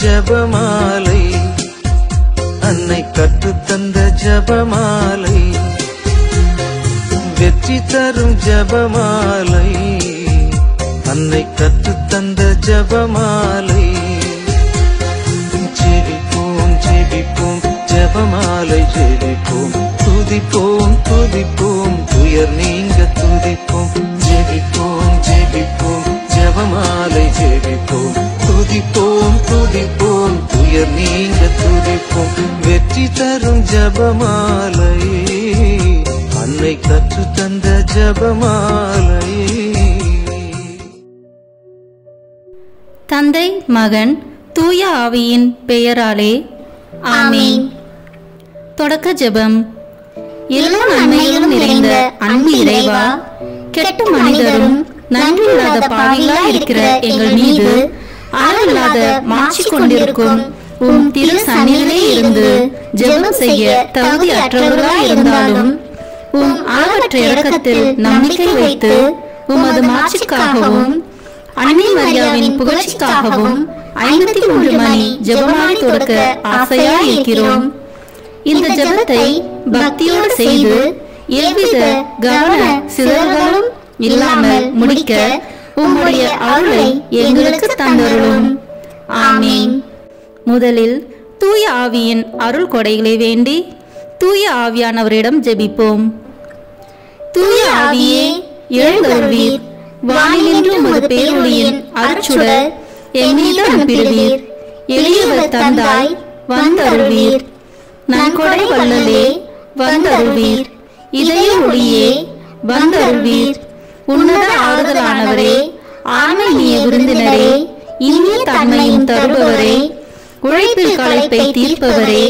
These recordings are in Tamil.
ஜபமாலை, அன்னை கற்றுத்தந்த ஜபமாலை, வெற்றி தரும் ஜபமாலை, அன்னை கற்றுத்தந்த ஜபமாலை. ஜெபிப்போம் ஜெபிப்போம் ஜபமாலை ஜெபிப்போம், துதிப்போம் துதிப்போம் துயர் நீங்க துதிப்போம். ஜெபிப்போம் ஜெபிப்போம் ஜபமாலை ஜெபிப்போம், துதிப்போம் துதிப்போம் துயர் நீங்க துதிப்போம். வெற்றி தரும் ஜபமாலை, அன்னை கற்று தந்த ஜபமாலை. தந்தை மகன் தூய ஆவியின் பெயராலே ஆமென். தொடக்க ஜெபம். எல்லா நன்மைகளும் நிறைந்த அன்பு இறைவா, கெட்ட மனிதரும் நன்றியில்லாத பாவிகளாய் இருக்கிற எங்கள் மீது அளவில்லாத மாட்சி கொண்டிருக்கும் உம் திரு சந்நிதியிலே இருந்து ஜெபம் செய்ய தகுதி அற்றவர்களாய் இருந்தாலும் உம் அளவற்ற இரக்கத்தில் நம்பிக்கை வைத்து உமது மாட்சிக்காகவும் அன்னை மரியாவின் புகழ்ச்சிக்காகவும் 53 மணி ஜெபமாலை தொடக்க ஆசையாய் இருக்கிறோம். இந்த ஜெபத்தை பக்தியோடு செய்து எவ்வித கவன சிதறல்களும் இல்லாமல் முடிக்க உம்முடைய அருளை எங்களுக்கு தந்தருளும். ஆமென். முதலில் தூய ஆவியின் அருள் கொடைகளை வேண்டி தூய ஆவியானவரிடம் ஜெபிப்போம். தூய ஆவியே எழுந்தருள்வீர், வானிலின்று உமது பேரொளியின் அருட்சுடர் எம்மீது அனுப்பிடுவீர். எளியவர் தந்தாய் வந்தருள்வீர், நன்கொடை வள்ளலே வந்தருள்வீர். இதய ஒளியே வந்தருள்வீர். உன்னத ஆறுதலானவரே, ஆன்மீக விருந்தினரே, இனிய தன்மையும் தருபவரே, உழைப்பில் களைப்பை தீர்ப்பவரே,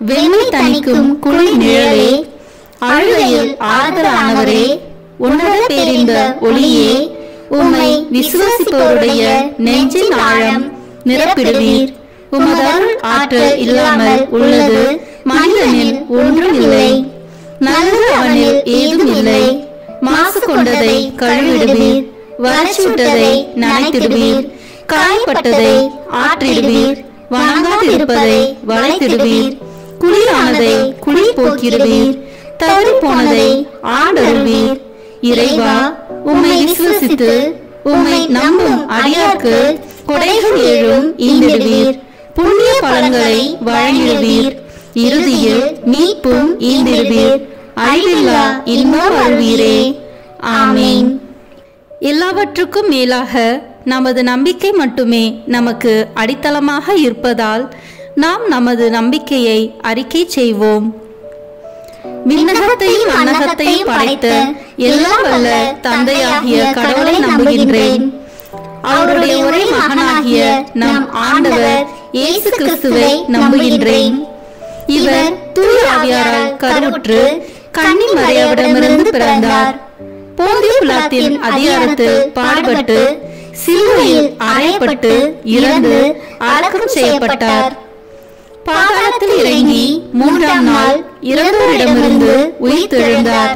வெண்மை தணிக்கும் குளிர் நிழலே, அழுகையில் ஆறுதலானவரே, உன்னத பேரின்ப ஒளியே, உம்மை விசுவாசிப்பவருடைய நெஞ்சின் ஆழம் நிரப்பிடுவீர். உமது அருள் ஆற்றல் இல்லாமல் உள்ளது மனிதனில் ஒன்றும் இல்லை, நல்லது அவனில் ஏதும் இல்லை. மாசு கொண்டதை கழுவிடுவீர், வறட்சிவிட்டதை நனைத்திடுவீர், காயப்பட்டதை ஆற்றிடுவீர், வணங்காதிருப்பதை வளைத்திடுவீர், குளிரானதை குளிர் போக்கிடுவீர், தவறி போனதை ஆண்டருள்வீர். இறைவா, உம்மை விசுவசித்து உம்மை நம்பும் அடியார்க்கு கொடைகள் ஏழும் ஈந்திடுவீர், புண்ணிய பலன்களை வழங்கிடுவீர், இறுதியில் மீட்பும் ஈந்திடுவீர், அழிவில்லா இன்பம் அருள்வீரே. ஆமென். எல்லாவற்றுக்கும் மேலாக நமது நம்பிக்கை மட்டுமே நமக்கு அடித்தளமாக இருப்பதால் நாம் நமது நம்பிக்கையை அறிக்கை செய்வோம். விண்ணகத்தையும் மண்ணகத்தையும் படைத்த எல்லாம் வல்ல தந்தையாகிய கடவுளை நம்புகின்றேன். அவருடைய ஒரே மகனாகிய நம் ஆண்டவர் இயேசு கிறிஸ்துவை நம்புகின்றேன். இவர் தூய ஆவியாரால் கருவுற்று கன்னி மரியாவிடமிருந்து பிறந்தார். போந்திய பிலாத்தின் அதிகாரத்தில் பாடுபட்டு சிலுவையில் அறையப்பட்டு இறந்து அடக்கம் செய்யப்பட்டார். பாதாளத்தில் இறங்கி 3ஆம் நாள் இறந்தோரிடமிருந்து உயிர்த்தெழுந்தார்.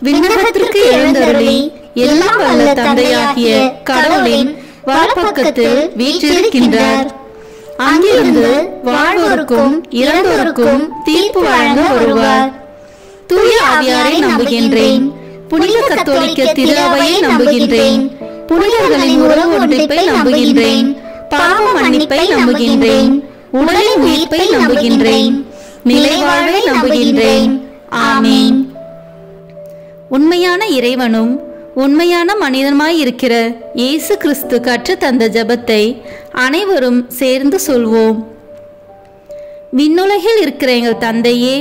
விண்ணகத்திற்கு எழுந்தருளி எல்லாம் வல்ல தந்தையாகிய கடவுளின் வலப்பக்கத்தில் வீற்றிருக்கின்றார். அங்கிருந்து வாழ்வோருக்கும் இறந்தோருக்கும் தீர்ப்பு வழங்க வருவார். தூய ஆவியாரை நம்புகின்றேன். புனித கத்தோலிக்க திரு அவையை நம்புகின்றேன். புனிதர்களின் உறவு ஒன்றிப்பை நம்புகின்றேன். பாவ மன்னிப்பை நம்புகின்றேன். உடலின் உயிர்ப்பை நம்புகின்றேன். நிலைவாழ்வை நம்புகின்றேன். ஆமென். உண்மையான இறைவனும் உண்மையான மனிதனுமாய் இருக்கிற இயேசு கிறிஸ்து கற்று தந்த ஜெபத்தை அனைவரும் சேர்ந்து சொல்வோம். விண்ணுலகில் இருக்கிற எங்கள் தந்தையே,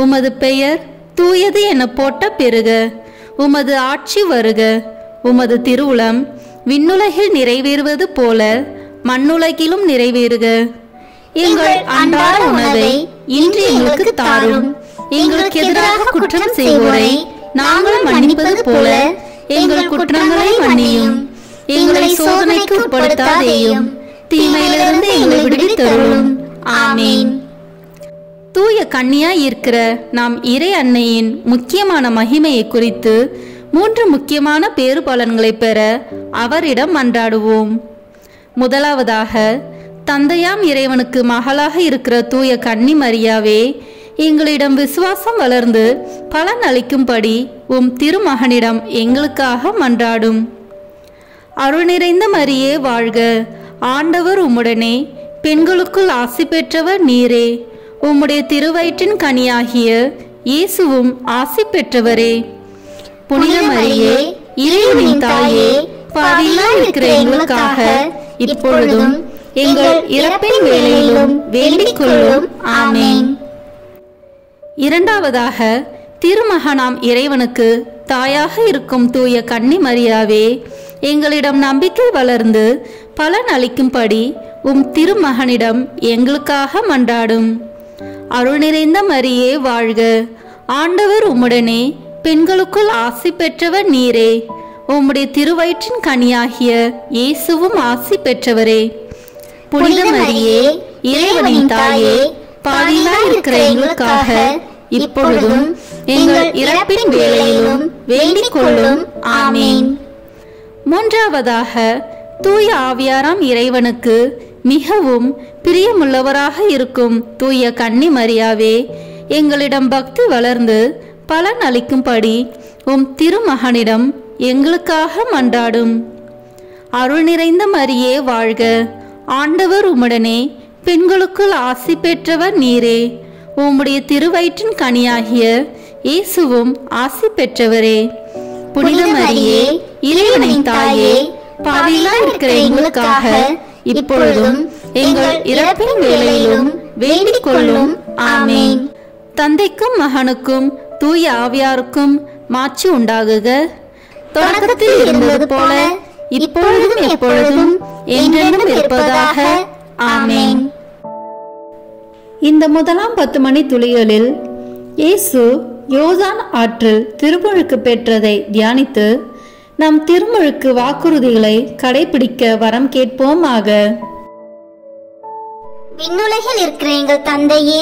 உமது பெயர் தூயது என போட்ட பெருக. உமது ஆட்சி வருக. உமது திருவுளம் விண்ணுலகில் நிறைவேறுவது போல மண்ணுலகிலும் நிறைவேறுக. எங்கள் அன்றாட உணவை இன்று எங்களுக்கு தாரும். எங்களுக்கு எதிராக குற்றம் செய்வோரை நாங்கள் மன்னிப்பது போல எங்கள் குற்றங்களை மன்னியும். எங்களை சோதனைக்கு உட்படுத்தாதேயும், தீமையிலிருந்து எங்களை விடுவித்தருளும். ஆமென். தூய கன்னியாய் இருக்கிற நாம் இறை அன்னையின் முக்கியமான மகிமையை குறித்து 3 முக்கியமான பேறு பலன்களை பெற அவரிடம் மன்றாடுவோம். முதலாவதாக, தந்தையாம் இறைவனுக்கு மகளாக இருக்கிற தூய கன்னி மரியாவே, எங்களிடம் விசுவாசம் வளர்ந்து பலன் அளிக்கும்படி உம் திருமகனிடம் எங்களுக்காக மன்றாடும். அருள் நிறைந்த மரியே வாழ்க, ஆண்டவர் உம்முடனே, பெண்களுக்குள் ஆசி பெற்றவர் நீரே. உம்முடைய திருவயிற்றின் கனியாகிய இயேசுவும் ஆசி பெற்றவரே. புனித மரியே, இறைவனின் தாயே, பாவிகளாய் இருக்கிற எங்களுக்காக இப்பொழுதும் எங்கள் இறப்பின் வேளையிலும் வேண்டிக் கொள்ளும். ஆமென். இரண்டாவதாக, திருமகனாம் இறைவனுக்கு தாயாக இருக்கும் தூய கன்னி மரியாவே, எங்களிடம் நம்பிக்கை வளர்ந்து பலன் அளிக்கும்படி உம் திருமகனிடம் எங்களுக்காக மன்றாடும். அருள் நிறைந்த மரியே வாழ்க, ஆண்டவர் உம்முடனே, பெண்களுக்குள் ஆசி பெற்றவர் நீரே. உம்முடைய திருவயிற்றின் கனியாகிய இயேசுவும் ஆசி பெற்றவரே. புனித மரியே, இறைவனின் தாயே, பாவிகளாய் இருக்கிற எங்களுக்காக இப்பொழுதும் எங்கள் இறப்பின் வேளையிலும் வேண்டிக் கொள்ளும். ஆமென். மூன்றாவதாக, தூய ஆவியாராம் இறைவனுக்கு மிகவும் பிரியமுள்ளவராக இருக்கும் தூய கன்னி மரியாவே, எங்களிடம் பக்தி வளர்ந்து பலன் அளிக்கும்படி உம் திருமகனிடம் எங்களுக்காக மன்றாடும். அருள் நிறைந்த மரியே வாழ்க, ஆண்டவர் உம்முடனே, பெண்களுக்குள் ஆசி பெற்றவர் நீரே. உம்முடைய திருவயிற்றின் கனியாகிய இயேசுவும் ஆசி பெற்றவரே. புனித மரியே, இறைவனின் தாயே, பாவிகளாய் இருக்கிற எங்களுக்காக இப்பொழுதும் எங்கள் இறப்பின் வேளையிலும் வேண்டிக் கொள்ளும். ஆமென். தந்தைக்கும் மகனுக்கும் தூய ஆவியாருக்கும் மாட்சி உண்டாகுக. தொடக்கத்தில் இருந்தது போல இப்பொழுதும் எப்பொழுதும் என்றென்றும் இருப்பதாக. ஆமென். இந்த முதலாம் 10 மணி துளிகளில் இயேசு யோர்தான் ஆற்றில் திருமுழுக்கு பெற்றதை தியானித்து நம் திருமுழுக்கு வாக்குறுதிகளை கடைபிடிக்க வரம் கேட்போமாக. விண்ணுலகில் இருக்கிற எங்கள் தந்தையே,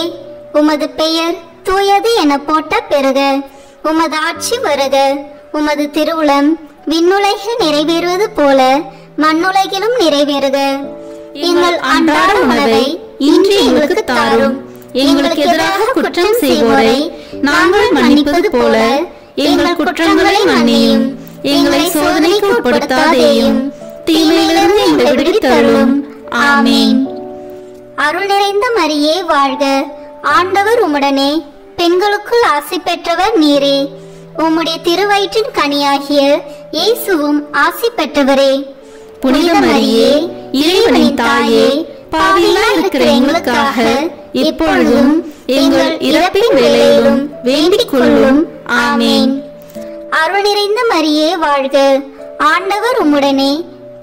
உமது பெயர் தூயது என போற்ற பெறுக. உமது ஆட்சி வருக. உமது திருவுளம் விண்ணுலகில் நிறைவேறுவது போல மண்ணுலகிலும் நிறைவேறுக. எங்கள் அன்றாட உணவை இன்று எங்களுக்கு தாரும். எங்களுக்கு எதிராக குற்றம் செய்வோரை நாங்கள் மன்னிப்பது போல எங்கள் குற்றங்களை மன்னியும். எங்களை சோதனைக்கு உட்படுத்தாதேயும், தீமையிலிருந்து எங்களை விடுவித்தருளும். ஆமென். அருள் நிறைந்த மரியே வாழ்க, ஆண்டவர் உம்முடனே, பெண்களுக்குள் ஆசி பெற்றவர் நீரே. உம்முடைய திருவயிற்றின் கனியாகிய இயேசுவும் ஆசி பெற்றவரே. புனித மரியே, இறைவனின் தாயே, பாவிகளாய் இருக்கிற எங்களுக்காக இப்பொழுதும் எங்கள் இறப்பின் வேளையிலும் வேண்டிக் கொள்ளும். ஆமென். அருள் நிறைந்த மரியே வாழ்க, ஆண்டவர் உம்முடனே,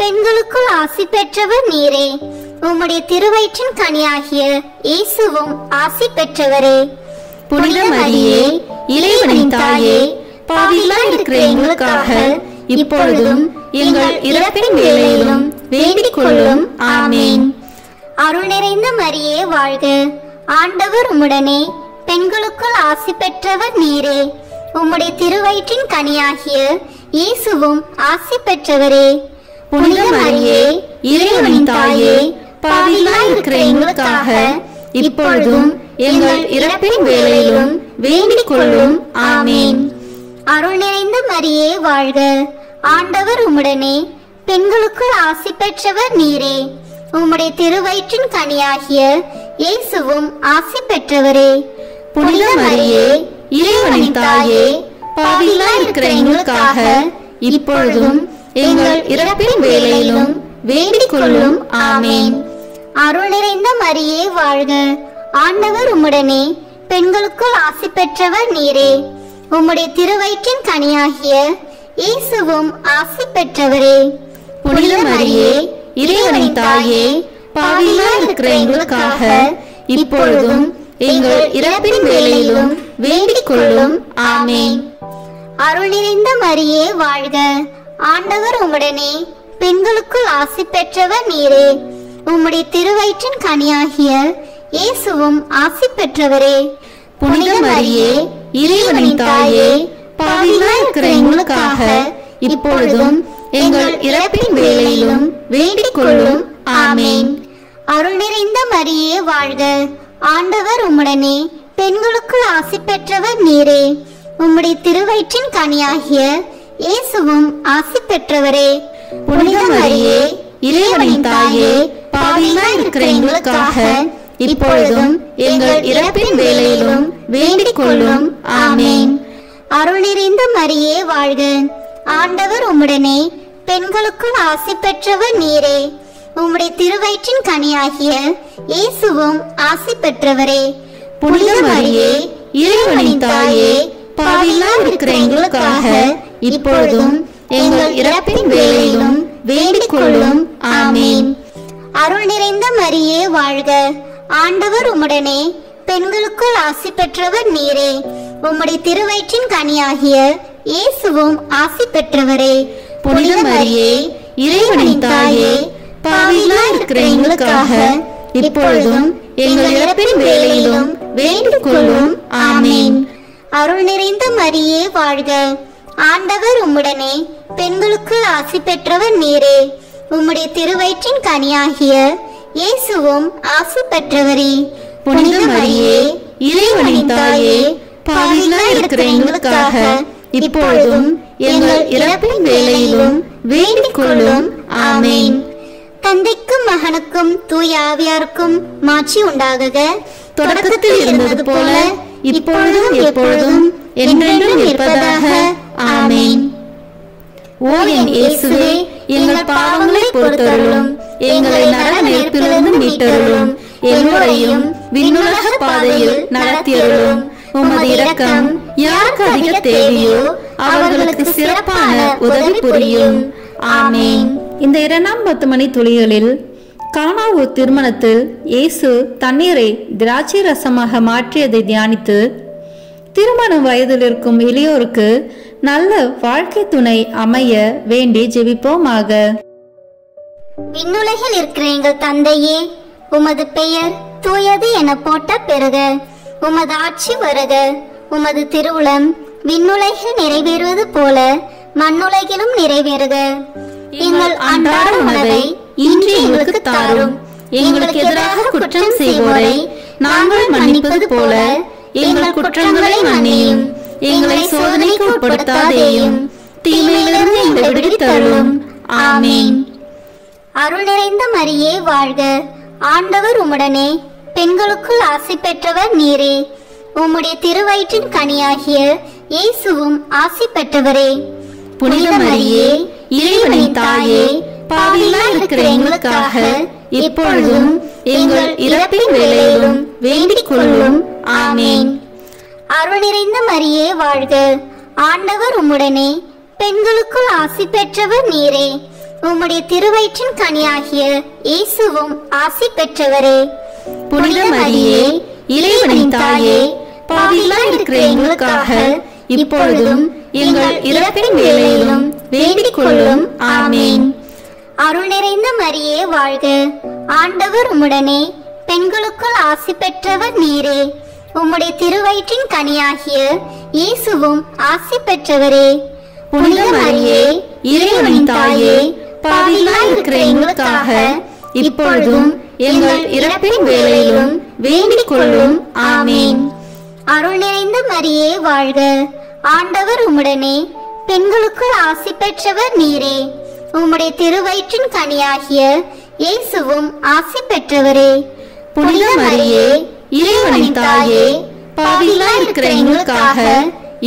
பெண்களுக்குள் ஆசி பெற்றவர் நீரே. உம்முடைய திருவயிற்றின் கனியாகிய இயேசுவும் ஆசி பெற்றவரே. புனித மரியே, இறைவனின் தாயே, பாவிகளாய் இருக்கிற எங்களுக்காக இப்பொழுதும் எங்கள் இறப்பின் வேளையிலும் வேண்டிக் கொள்ளும். ஆமென். அருள் நிறைந்த மரியே வாழ்க, ஆண்டவர் உம்முடனே, பெண்களுக்குள் ஆசி பெற்றவர் நீரே. உம்முடைய திருவயிற்றின் கனியாகிய இயேசுவும் ஆசி பெற்றவரே. புனித மரியே, இறைவனின் தாயே, பாவிகளாய் இருக்கிற எங்களுக்காக இப்பொழுதும் எங்கள் இறப்பின் வேளையிலும் வேண்டிக் கொள்ளும். ஆமென். அருள் நிறைந்த மரியே வாழ்க, ஆண்டவர் உம்முடனே, பெண்களுக்குள் ஆசி பெற்றவர் நீரே. உம்முடைய திருவயிற்றின் கனியாகிய இயேசுவும் ஆசி பெற்றவரே. புனித மரியே, இறைவனின் தாயே, பாவிகளாய் இருக்கிற எங்களுக்காக இப்பொழுதும் எங்கள் இறப்பின் வேளையிலும் வேண்டிக் கொள்ளும். ஆமென். அருள் நிறைந்த மரியே வாழ்க, ஆண்டவர் உம்முடனே, பெண்களுக்குள் ஆசி பெற்றவர் நீரே. உம்முடைய திருவயிற்றின் கனியாகிய இயேசுவும் ஆசி பெற்றவரே. புனித மரியே, இறைவனின் தாயே, பாவிகளாய் இருக்கிற எங்களுக்காக இப்பொழுதும் எங்கள் இறப்பின் வேளையிலும் வேண்டிக் கொள்ளும். ஆமென். அருள் நிறைந்த மரியே வாழ்க, ஆண்டவர் உம்முடனே, பெண்களுக்குள் ஆசி பெற்றவர் நீரே. உம்முடைய திருவயிற்றின் கனியாகிய இயேசுவும் ஆசி பெற்றவரே. புனித மரியே, இறைவனின் தாயே, பாவிகளாய் இருக்கிற எங்களுக்காக இப்பொழுதும் எங்கள் இறப்பின் வேளையிலும் வேண்டிக் கொள்ளும். ஆமென். அருள் நிறைந்த மரியே வாழ்க. ஆண்டவர் உம்முடனே, பெண்களுக்குள் ஆசி பெற்றவர் நீரே. உம்முடைய திருவயிற்றின் கனியாகிய இயேசுவும் ஆசி பெற்றவரே. புனித மரியே, இறைவனின் தாயே, பாவிகளாய் இருக்கிற எங்களுக்காக இப்பொழுதும் எங்கள் இறப்பின் வேளையிலும் வேண்டிக் கொள்ளும். ஆமேன். அருள் நிறைந்த மரியே வாழ்க. ஆண்டவர் உம்முடனே, பெண்களுக்குள் ஆசி பெற்றவர் நீரே. உம்முடைய திருவயிற்றின் கனியாகிய இயேசுவும் ஆசி பெற்றவரே. புனித மரியே, இறைவனின் தாயே, பாவிகளாய் இருக்கிற எங்களுக்காக இப்பொழுதும் எங்கள் இறப்பின் வேளையிலும் வேண்டிக் கொள்ளும். ஆமேன். அருள் நிறைந்த மரியே வாழ்க. ஆண்டவர் உம்முடனே, பெண்களுக்குள் ஆசி பெற்றவர் நீரே. உம்முடைய திருவயிற்றின் கனியாகிய இயேசுவும் ஆசி பெற்றவரே. புனித மரியே, இறைவனின் தாயே, பாவிகளாய் இருக்கிற எங்களுக்காக இப்பொழுதும் எங்கள் இறப்பின் வேளையிலும் வேண்டிக் கொள்ளும். ஆமேன். அருள் நிறைந்த மரியே வாழ்க. ஆண்டவர் உம்முடனே, பெண்களுக்குள் ஆசி பெற்றவர் நீரே. உம்முடைய திருவயிற்றின் கனியாகிய இயேசுவும் ஆசி பெற்றவரே. புனித மரியே, இறைவனின் தாயே, பாவிகளாய் இருக்கிற எங்களுக்காக இப்பொழுதும் எங்கள் இறப்பின் வேளையிலும் வேண்டிக் கொள்ளும். ஆமேன். தந்தைக்கும் மகனுக்கும் தூய ஆவியாருக்கும் மாட்சி உண்டாகுக. தொடக்கத்தில் இருந்தது போல இப்பொழுதும் எப்பொழுதும் என்றென்றும் இருப்பதாக. ஆமேன். ஓ என் இயேசுவே, எங்கள் பாவங்களை பொறுத்தருளும், எங்களை நரக நெருப்பிலிருந்து மீட்டருளும், எல்லோரையும் விண்ணுலக பாதையில் நடத்தியருளும். உமது இரக்கம் யாருக்கு அதிக தேவையோ அவர்களுக்கு சிறப்பான உதவி புரியும். ஆமேன். இந்த 2ஆம் 10 மணி துளிகளில் கானாவூர் திருமணத்தில் இயேசு தண்ணீரை திராட்சை ரசமாக மாற்றியதை தியானித்து, திருமண வயதில் இருக்கும் இளையோருக்கு நல்ல வாழ்க்கை துணை அமைய வேண்டி ஜெபிப்போமாக. விண்ணுலகில் இருக்கிற எங்கள் தந்தையே, உமது பெயர் தூயது என போட்ட பெறுக. உமது ஆட்சி வருக. உமது திருவுளம் விண்ணுலகில் நிறைவேறுவது போல மண்ணுலகிலும் நிறைவேறுக. எங்கள் அன்றாட உணவை இன்று எங்களுக்கு தாரும். எங்களுக்கு எதிராக குற்றம் செய்வோரை நாங்கள் மன்னிப்பது போல எங்கள் குற்றங்களை மன்னியும். எங்களை சோதனைக்கு உட்படுத்தாதேயும், தீமையிலிருந்து எங்களை விடுவித்தருளும். ஆமேன். அருள் நிறைந்த மரியே வாழ்க. ஆண்டவர் உம்முடனே, பெண்களுக்குள் ஆசி பெற்றவர் நீரே. உம்முடைய திருவயிற்றின் கனியாகிய இயேசுவும் ஆசி பெற்றவரே. புனித மரியே, இறைவனின் தாயே, பாவிகளாய் இருக்கிற எங்களுக்காக இப்பொழுதும் எங்கள் இறப்பின் வேளையிலும் வேண்டிக் கொள்ளும். ஆமேன். அருள் நிறைந்த மரியே வாழ்க. ஆண்டவர் உம்முடனே, பெண்களுக்குள் ஆசி பெற்றவர் நீரே. உம்முடைய திருவயிற்றின் கனியாகிய இயேசுவும் ஆசி பெற்றவரே. புனித மரியே, இறைவனின் தாயே, பாவிகளாய் இருக்கிற எங்களுக்காக இப்பொழுதும் எங்கள் இறப்பின் வேளையிலும் வேண்டிக் கொள்ளும். ஆமேன். அருள் நிறைந்த மரியே வாழ்க. ஆண்டவர் உம்முடனே, பெண்களுக்குள் ஆசி பெற்றவர் நீரே. உம்முடைய திருவயிற்றின் கனியாகிய இயேசுவும் ஆசி பெற்றவரே. புனித மரியே, இறைவனின் தாயே, பாவிகளாய் இருக்கிற எங்களுக்காக இப்பொழுதும் எங்கள் இறப்பின் வேளையிலும் வேண்டிக் கொள்ளும். ஆமேன். அருள் நிறைந்த மரியே வாழ்க. ஆண்டவர் உம்முடனே, பெண்களுக்குள் ஆசி பெற்றவர் நீரே. உம்முடைய திருவயிற்றின் கனியாகிய இயேசுவும் ஆசி பெற்றவரே. புனித மரியே, இறைவனின் தாயே, பாவிகளாய் இருக்கிற எங்களுக்காக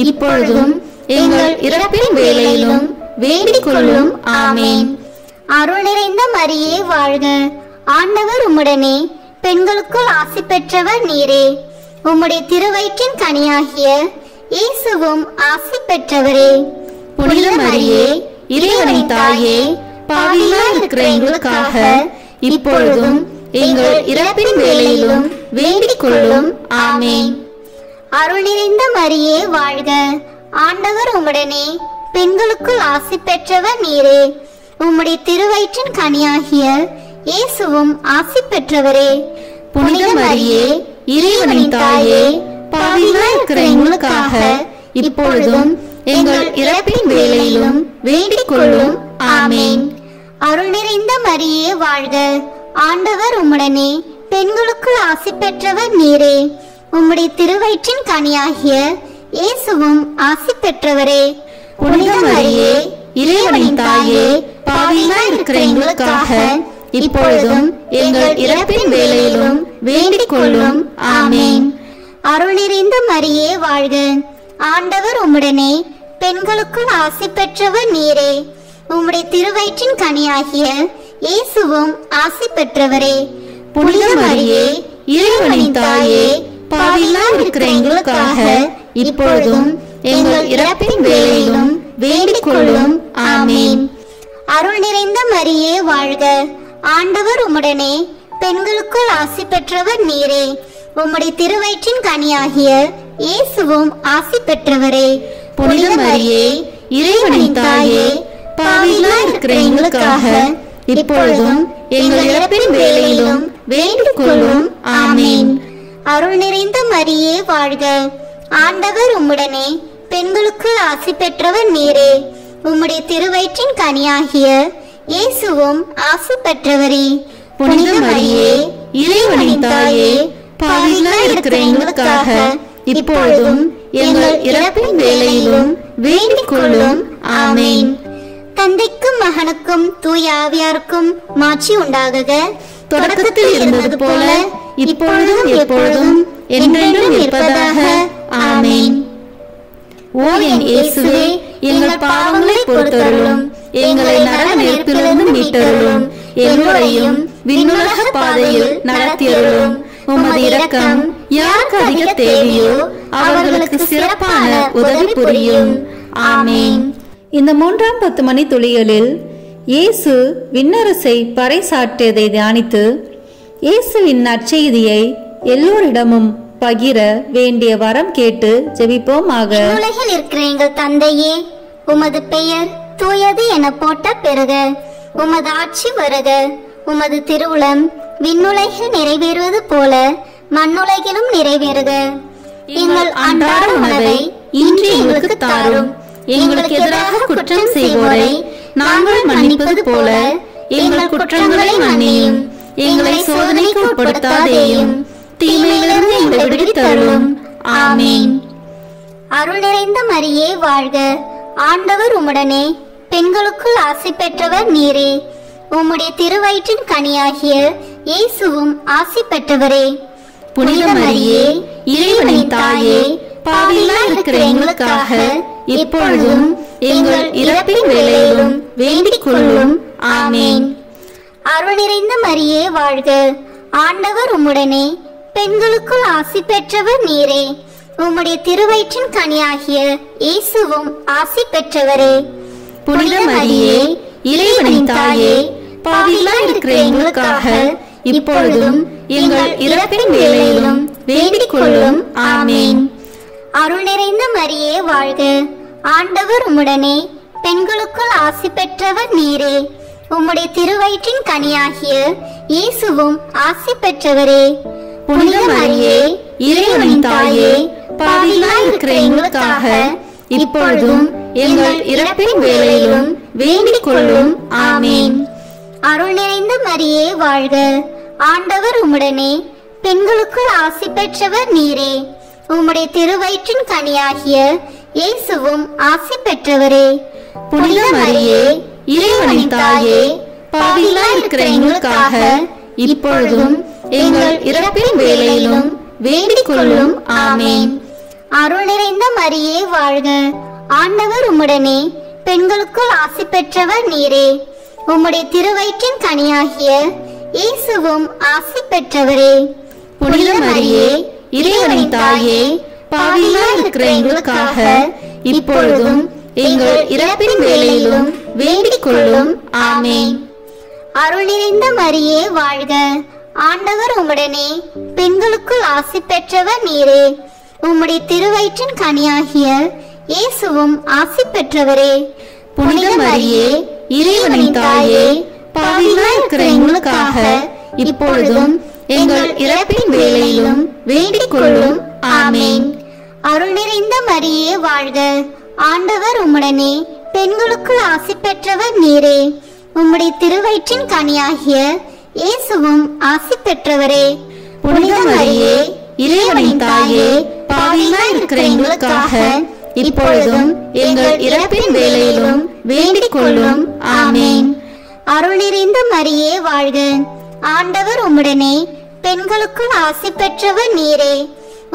இப்பொழுதும் எங்கள் இறப்பின் வேளையிலும் வேண்டிக் கொள்ளும். ஆமேன். அருள் நிறைந்த மரியே வாழ்க. ஆண்டவர் உம்முடனே, பெண்களுக்குள் ஆசி பெற்றவர் நீரே. உம்முடைய திருவயிற்றின் கனியாகிய இயேசுவும் ஆசி பெற்றவரே. புனித மரியே, இறைவனின் தாயே, பாவிகளாய் இருக்கிற எங்களுக்காக இப்பொழுதும் எங்கள் இறப்பின் வேளையிலும் வேண்டிக் கொள்ளும். ஆமேன். அருள் நிறைந்த மரியே வாழ்க. ஆண்டவர் உம்முடனே, பெண்களுக்குள் ஆசி பெற்றவர் நீரே. உம்முடைய திருவயிற்றின் கனியாகிய இயேசுவும் ஆசி பெற்றவரே. புனித மரியே, இறைவனின் தாயே, பாவிகளாய் இருக்கிற எங்களுக்காக இப்பொழுதும் எங்கள் இறப்பின் வேளையிலும் வேண்டிக் கொள்ளும். ஆமேன். அருள் நிறைந்த மரியே வாழ்க. ஆண்டவர் உம்முடனே பெண்களுக்குள் ஆசி பெற்றவர் நீரே. உம்முடைய திருவயிற்றின் கனியாகிய இயேசுவும் ஆசி பெற்றவரே. புனித மரியே, இறைவனின் தாயே, பாவிகளாய் இருக்கிற எங்களுக்காக இப்பொழுதும் எங்கள் இறப்பின் வேளையிலும் வேண்டிக் கொள்ளும். ஆமேன். அருள் நிறைந்த மரியே வாழ்க. ஆண்டவர் உம்முடனே பெண்களுக்குள் ஆசி பெற்றவர் நீரே. உம்முடைய திருவயிற்றின் கனியாகிய இயேசுவும் ஆசி பெற்றவரே. புனித மரியே, இறைவனின் தாயே, பாவிகளாய் இருக்கிற எங்களுக்காக இப்பொழுதும் எங்கள் இறப்பின் வேளையிலும் வேண்டிக் கொள்ளும். ஆமேன். அருள் நிறைந்த மரியே வாழ்க. ஆண்டவர் உம்முடனே பெண்களுக்குள் ஆசி பெற்றவர் நீரே. உம்முடைய திருவயிற்றின் கனியாகிய இயேசுவும் ஆசி பெற்றவரே. புனித மரியே, இறைவனின் தாயே, பாவிகளாய் இருக்கிற எங்களுக்காக இப்பொழுதும் எங்கள் இறப்பின் வேளையிலும் வேண்டிக் கொள்ளும். ஆமேன். அருள் நிறைந்த மரியே வாழ்க. ஆண்டவர் உம்முடனே பெண்களுக்குள் ஆசி பெற்றவர் நீரே. உம்முடைய திருவயிற்றின் கனியாகிய இயேசுவும் ஆசி பெற்றவரே. புனித மரியே, இறைவனின் தாயே, பாவிகளாய் இருக்கிற எங்களுக்காக இப்பொழுதும் எங்கள் இறப்பின் வேளையிலும் வேண்டிக் கொள்ளும். ஆமேன். தந்தைக்கும் மகனுக்கும் தூய ஆவியாருக்கும் மாட்சி உண்டாகுக. தொடக்கத்தில் இருந்தது போல இப்பொழுதும் எப்பொழுதும் என்றென்றும் இருப்பதாக. ஆமேன். ஓ என் இயேசுவே, எங்கள் பாவங்களை பொறுத்தருளும், எங்களை நரக நெருப்பிலிருந்து மீட்டருளும், எல்லோரையும் விண்ணுலக பாதையில் நடத்தியருளும். உமது இரக்கம் யாருக்கு அதிக தேவையோ அவர்களுக்கு சிறப்பான உதவி புரியும். ஆமேன். இந்த 3ஆம் 10 மணி துளிகளில் இயேசு விண்ணரசை பறைசாற்றியதை தியானித்து இயேசுவின் நற்செய்தியை எல்லோரிடமும் பகிர வேண்டிய வரம் கேட்டு ஜெபிப்போமாக. உலகில் இருக்கிற எங்கள் தந்தையே, உமது பெயர் தூயது என போட்ட பெறுக. உமது ஆட்சி வருக. உமது திருவுளம் விண்ணுலகில் நிறைவேறுவது போல மண்ணுலகிலும் நிறைவேறுக. எங்கள் அன்றாட உணவை இன்று எங்களுக்கு தாரும். எங்களுக்கு எதிராக குற்றம் செய்வோரை நாங்கள் மன்னிப்பது போல எங்கள் குற்றங்களை மன்னியும். எங்களை சோதனைக்கு உட்படுத்தாதேயும், தீமையிலிருந்து எங்களை விடுவித்தருளும். ஆமேன். அருள் நிறைந்த மரியே வாழ்க. ஆண்டவர் உம்முடனே பெண்களுக்குள் ஆசி பெற்றவர் நீரே. உம்முடைய திருவயிற்றின் கனியாகிய இயேசுவும் ஆசி பெற்றவரே. புனித மரியே, இறைவனின் தாயே, பாவிகளாய் இருக்கிற எங்களுக்காக இப்பொழுதும் எங்கள் இறப்பின் வேளையிலும் வேண்டிக் கொள்ளும். ஆமேன். அருள் நிறைந்த மரியே வாழ்க. ஆண்டவர் உம்முடனே பெண்களுக்குள் ஆசி பெற்றவர் நீரே. உம்முடைய திருவயிற்றின் கனியாகிய இயேசுவும் ஆசி பெற்றவரே. புனித மரியே, இறைவனின் தாயே, பாவிகளாய் இருக்கிற எங்களுக்காக இப்பொழுதும் எங்கள் இறப்பின் வேளையிலும் வேண்டிக் கொள்ளும். ஆமேன். அருள் நிறைந்த மரியே வாழ்க. ஆண்டவர் உம்முடனே பெண்களுக்குள் ஆசி பெற்றவர் நீரே. உம்முடைய திருவயிற்றின் கனியாகிய இயேசுவும் ஆசி பெற்றவரே. புனித மரியே, இறைவனின் தாயே, பாவிகளாய் இருக்கிற எங்களுக்காக இப்பொழுதும் எங்கள் இறப்பின் வேளையிலும் வேண்டிக் கொள்ளும். ஆமேன். அருள் நிறைந்த மரியே வாழ்க. ஆண்டவர் உம்முடனே பெண்களுக்குள் ஆசி பெற்றவர் நீரே. உம்முடைய திருவயிற்றின் கனியாகிய இயேசுவும் ஆசி பெற்றவரே. புனித மரியே, இறைவனின் தாயே, பாவிகளாய் இருக்கிற எங்களுக்காக இப்பொழுதும் எங்கள் இறப்பின் வேளையிலும் வேண்டிக் கொள்ளும். ஆமேன். அருள் நிறைந்த மரியே வாழ்க. ஆண்டவர் உம்முடனே பெண்களுக்குள் ஆசி பெற்றவர் நீரே. உம்முடைய திருவயிற்றின் கனியாகிய இயேசுவும் ஆசி பெற்றவரே. புனித மரியே, இறைவனின் தாயே, பாவிகளாய் இருக்கிற எங்களுக்காக இப்பொழுதும் எங்கள் இறப்பின் வேளையிலும் வேண்டிக் கொள்ளும். ஆமேன். அருள் நிறைந்த மரியே வாழ்க. ஆண்டவர் உம்முடனே பெண்களுக்குள் ஆசி பெற்றவர் நீரே. உம்முடைய திருவயிற்றின் கனியாகிய இயேசுவும் ஆசி பெற்றவரே. புனித மரியே, இறைவனின் தாயே, பாவிகளாய் இருக்கிற எங்களுக்காக இப்பொழுதும் எங்கள் இறப்பின் வேளையிலும் வேண்டிக் கொள்ளும். ஆமேன். அருள் நிறைந்த மரியே வாழ்க. ஆண்டவர் உம்முடனே பெண்களுக்குள் ஆசி பெற்றவர் நீரே. உம்முடைய திருவயிற்றின் கனியாகிய இயேசுவும் ஆசி பெற்றவரே. புனித மரியே, இறைவனின் தாயே, பாவிகளாய் இருக்கிற எங்களுக்காக இப்பொழுதும் எங்கள் இறப்பின் வேளையிலும் வேண்டிக் கொள்ளும். ஆமேன். அருள் நிறைந்த மரியே வாழ்க. ஆண்டவர் உம்முடனே, பெண்களுக்குள் ஆசி பெற்றவர் நீரே.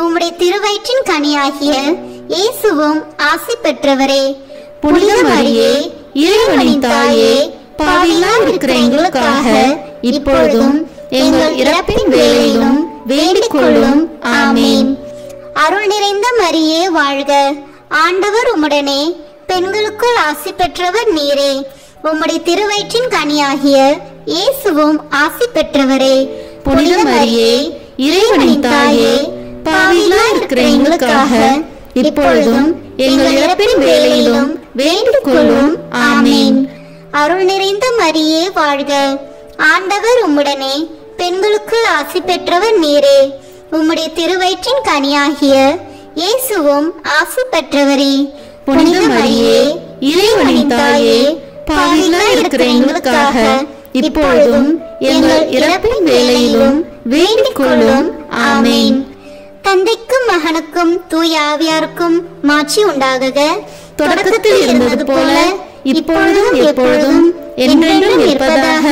உம்முடைய திருவயிற்றின் கனியாகிய இயேசுவும் ஆசி பெற்றவரே. புனித மரியே, இறைவனின் தாயே, பாவிகளாய் இருக்கிற எங்களுக்காக இப்பொழுதும் எங்கள் இறப்பின் வேளையிலும் வேண்டிக் கொள்ளும். ஆமேன். அருள் நிறைந்த மரியே வாழ்க. ஆண்டவர் உம்முடனே, பெண்களுக்குள் ஆசி பெற்றவர் நீரே. உம்முடைய திருவயிற்றின் கனியாகிய இயேசுவும் ஆசி பெற்றவரே. புனித மரியே, இறைவனின் தாயே, பாவிகளாய் இருக்கிற எங்களுக்காக இப்பொழுதும் எங்கள் இறப்பின் வேளையிலும் வேண்டிக் கொள்ளும். ஆமேன். அருள் நிறைந்த மரியே வாழ்க. ஆண்டவர் உம்முடனே, பெண்களுக்குள் ஆசி பெற்றவர் நீரே. உம்முடைய திருவயிற்றின் கனியாகிய இயேசுவும் ஆசி பெற்றவரே. புனித மரியே, இறைவனின் தாயே, பாவிகளாய் இருக்கிற எங்களுக்காக இப்பொழுதும் எங்கள் இறப்பின் வேளையிலும் வேண்டிக் கொள்ளும். ஆமேன். தந்தைக்கும் மகனுக்கும் தூய ஆவியாருக்கும் மாட்சி உண்டாகுக. தொடக்கத்தில் இருந்தது போல இப்பொழுதும் எப்பொழுதும் என்றென்றும் இருப்பதாக.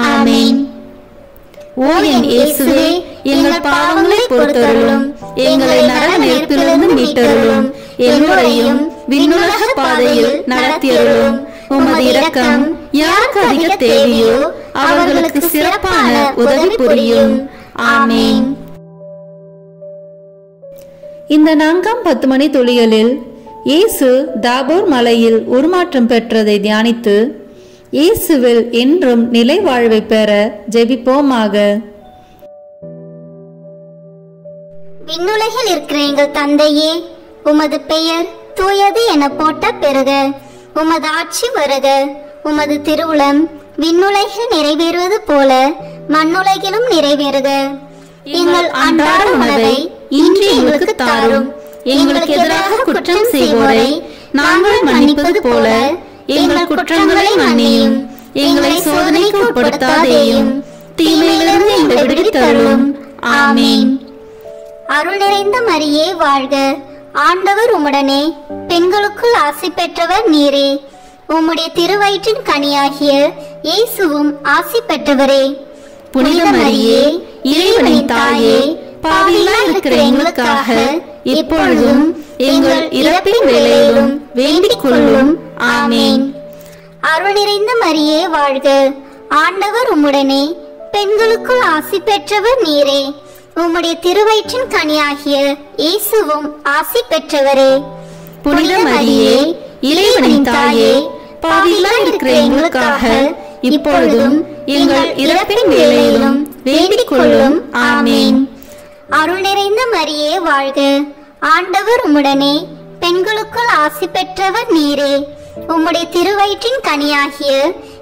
ஆமேன். ஓ என் இயேசுவே, எங்கள் பாவங்களை பொறுத்தருளும், எங்களை நரக நெருப்பிலிருந்து மீட்டருளும், எல்லோரையும் விண்ணுலக பாதையில் நடத்தியருளும். உமது இரக்கம் யாருக்கு அதிக தேவையோ அவர்களுக்கு சிறப்பான உதவி புரியும். ஆமேன். இந்த 4ஆம் 10 மணி துளிகளில் இயேசு தாபோர் மலையில் உருமாற்றம் பெற்றதை தியானித்து இயேசுவில் என்றும் நிலை வாழ்வை பெற ஜெபிப்போமாக. விண்ணுலகில் இருக்கிற எங்கள் தந்தையே, உமது பெயர் தூயது என போட்ட பெறுக. உமது ஆட்சி வருக. உமது திருவுளம் விண்ணுலகில் நிறைவேறுவது போல மண்ணுலகிலும் நிறைவேறுக. எங்கள் அன்றாட உணவை இன்று எங்களுக்கு தாரும். எங்களுக்கு எதிராக குற்றம் செய்வோரை நாங்கள் மன்னிப்பது போல எங்கள் குற்றங்களை மன்னியும். எங்களை சோதனைக்கு உட்படுத்தாதேயும், தீமையிலிருந்து எங்களை விடுவித்தருளும். ஆமேன். அருள் நிறைந்த மரியே வாழ்க. ஆண்டவர் உம்முடனே, பெண்களுக்குள் ஆசி பெற்றவர் நீரே. உம்முடைய திருவயிற்றின் கனியாகிய இயேசுவும் ஆசி பெற்றவரே. புனித மரியே, இறைவனின் தாயே, பாவிகளாய் இருக்கிற எங்களுக்காக இப்பொழுதும் எங்கள் இறப்பின் வேளையிலும் வேண்டிக் கொள்ளும். ஆமேன். அருள் நிறைந்த மரியே வாழ்க. ஆண்டவர் உம்முடனே, பெண்களுக்குள் ஆசி பெற்றவர் நீரே. உம்முடைய திருவயிற்றின் கனியாகிய இயேசுவும் ஆசி பெற்றவரே. புனித மரியே, இறைவனின் தாயே, பாவிகளாய் இருக்கிற எங்களுக்காக இப்பொழுதும் எங்கள் இறப்பின் வேளையிலும் வேண்டிக் கொள்ளும். ஆமேன். அருள் நிறைந்த மரியே வாழ்க. ஆண்டவர் உம்முடனே, பெண்களுக்குள் ஆசி பெற்றவர் நீரே. உம்முடைய திருவயிற்றின் கனியாகிய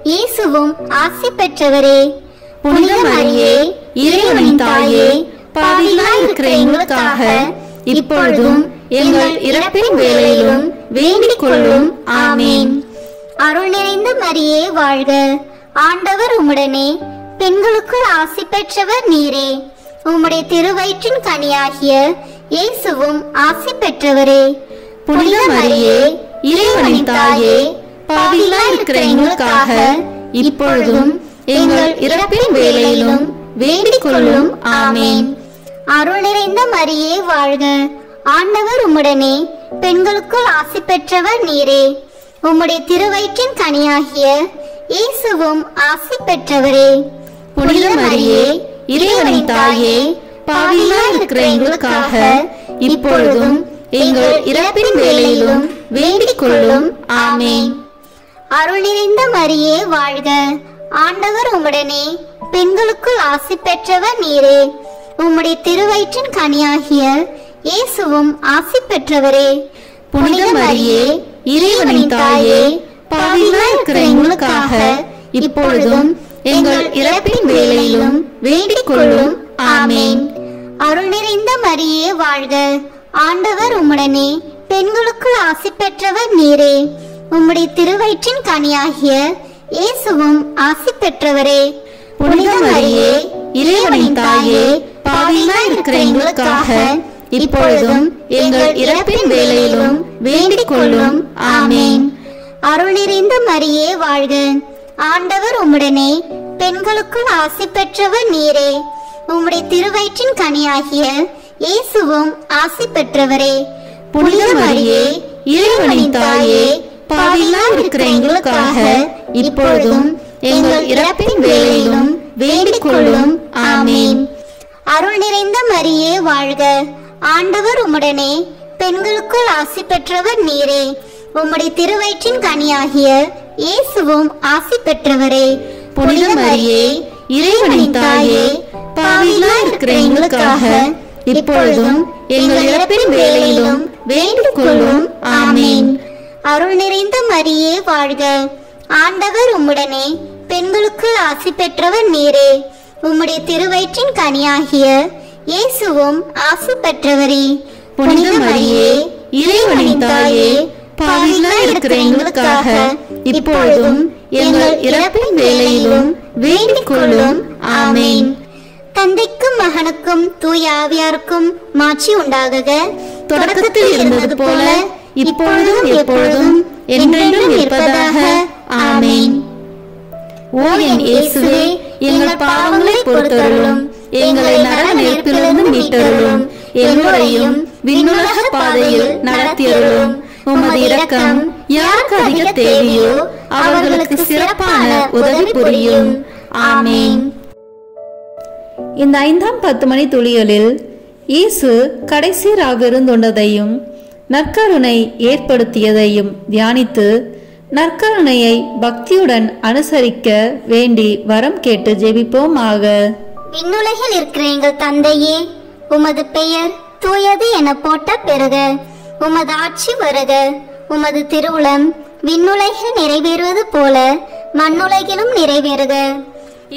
இயேசுவும் ஆசி பெற்றவரே. புனித மரியே, இறைவனின் தாயே, பாவிகளாய் இருக்கிற எங்களுக்காக இப்பொழுதும் எங்கள் இறப்பின் வேளையிலும் வேண்டிக் கொள்ளும். ஆமேன். அருள் நிறைந்த மரியே வாழ்க. ஆண்டவர் உம்முடனே, பெண்களுக்குள் ஆசி பெற்றவர் நீரே. உம்முடைய திருவயிற்றின் கனியாகிய இயேசுவும் ஆசி பெற்றவரே. புனித மரியே, இறைவனின் தாயே, பாவிகளாய் இருக்கிற எங்களுக்காக இப்பொழுதும் எங்கள் இறப்பின் வேளையிலும் வேண்டிக் கொள்ளும். ஆமேன். அருள் நிறைந்த மரியே வாழ்க. ஆண்டவர் உம்முடனே, பெண்களுக்குள் ஆசி பெற்றவர் நீரே. உம்முடைய திருவயிற்றின் கனியாகிய இயேசுவும் ஆசி பெற்றவரே. புனித மரியே, இறைவனின் தாயே, பாவிகளாய் இருக்கிற எங்களுக்காக இப்பொழுதும் எங்கள் இறப்பின் வேளையிலும் வேண்டிக் கொள்ளும். ஆமேன். அருள் நிறைந்த மரியே வாழ்க. ஆண்டவர் உம்முடனே, பெண்களுக்குள் ஆசி பெற்றவர் நீரே. உம்முடைய திருவயிற்றின் கனியாகிய இயேசுவும் ஆசி பெற்றவரே. புனித மரியே, இறைவனின் தாயே, பாவிகளாய் இருக்கிற எங்களுக்காக இப்பொழுதும் எங்கள் இறப்பின் வேளையிலும் வேண்டிக் கொள்ளும். ஆமேன். அருள் நிறைந்த மரியே வாழ்க. ஆண்டவர் உம்முடனே, பெண்களுக்குள் ஆசி பெற்றவர் நீரே. உம்முடைய திருவயிற்றின் கனியாகிய இயேசுவும் ஆசி பெற்றவரே. புனித மரியே இறைவனின் தாயே, பாவிகளாய் இருக்கிற எங்களுக்காக இப்பொழுதும் எங்கள் இறப்பின் வேளையிலும் வேண்டிக் கொள்ளும். ஆமேன். அருள் நிறைந்த மரியே வாழ்க. ஆண்டவர் உம்முடனே, பெண்களுக்குள் ஆசி பெற்றவர் நீரே. உம்முடைய திருவயிற்றின் கனியாகிய இயேசுவும் ஆசி பெற்றவரே. புனித மரியே இறைவனின் தாயே, பாவிகளாய் இருக்கிற எங்களுக்காக இப்பொழுதும் எங்கள் இறப்பின் வேளையிலும் வேண்டிக் கொள்ளும். ஆமேன். அருள் நிறைந்த மரியே வாழ்க. ஆண்டவர் உம்முடனே, பெண்களுக்குள் ஆசி பெற்றவர் நீரே. உம்முடைய திருவயிற்றின் கனியாகிய இயேசுவும் ஆசி பெற்றவரே. புனித மரியே இறைவனின் தாயே, பாவிகளாய் இருக்கிற எங்களுக்காக இப்பொழுதும் எங்கள் இறப்பின் வேளையிலும் வேண்டிக் கொள்ளும். ஆமேன். அருள் நிறைந்த மரியே வாழ்க. ஆண்டவர் உம்முடனே, பெண்களுக்குள் ஆசி பெற்றவர் நீரே. உம்முடைய திருவயிற்றின் கனியாகிய இயேசுவும் ஆசி பெற்றவரே. புனித மரியே இறைவனின் தாயே, பாவிகளாய் இருக்கிற எங்களுக்காக இப்பொழுதும் எங்கள் இறப்பின் வேளையிலும் வேண்டிக் கொள்ளும். ஆமேன். தந்தைக்கும் மகனுக்கும் தூய ஆவியாருக்கும் மாட்சி உண்டாகுக. தொடக்கத்தில் இருந்தது போல இப்பொழுதும் எப்பொழுதும் என்றென்றும் இருப்பதாக. ஆமேன். ஓ என் இயேசுவே, எங்கள் பாவங்களை பொறுத்தருளும், எங்களை நரக நெருப்பிலிருந்து மீட்டருளும், எல்லோரையும் விண்ணுலக பாதையில் நடத்தியருளும். உமது இரக்கம் யாருக்கு அதிக தேவையோ அவர்களுக்கு சிறப்பான உதவி புரியும். ஆமேன். இந்த 5ஆம் 10 மணி துளிகளில் இயேசு கடைசி ராக இருந்துள்ளதையும் நற்கருணை ஏற்படுத்தியதையும் தியானித்து நற்கருணையை பக்தியுடன் அனுசரிக்க வேண்டி வரம் கேட்டு ஜெபிப்போமாக. விண்ணுலகில் இருக்கிற எங்கள் தந்தையே, உமது பெயர் தூயது என போட்ட பெறுக. உமது ஆட்சி வருக. உமது திருவுளம் விண்ணுலகில் நிறைவேறுவது போல மண்ணுலகிலும் நிறைவேறுக.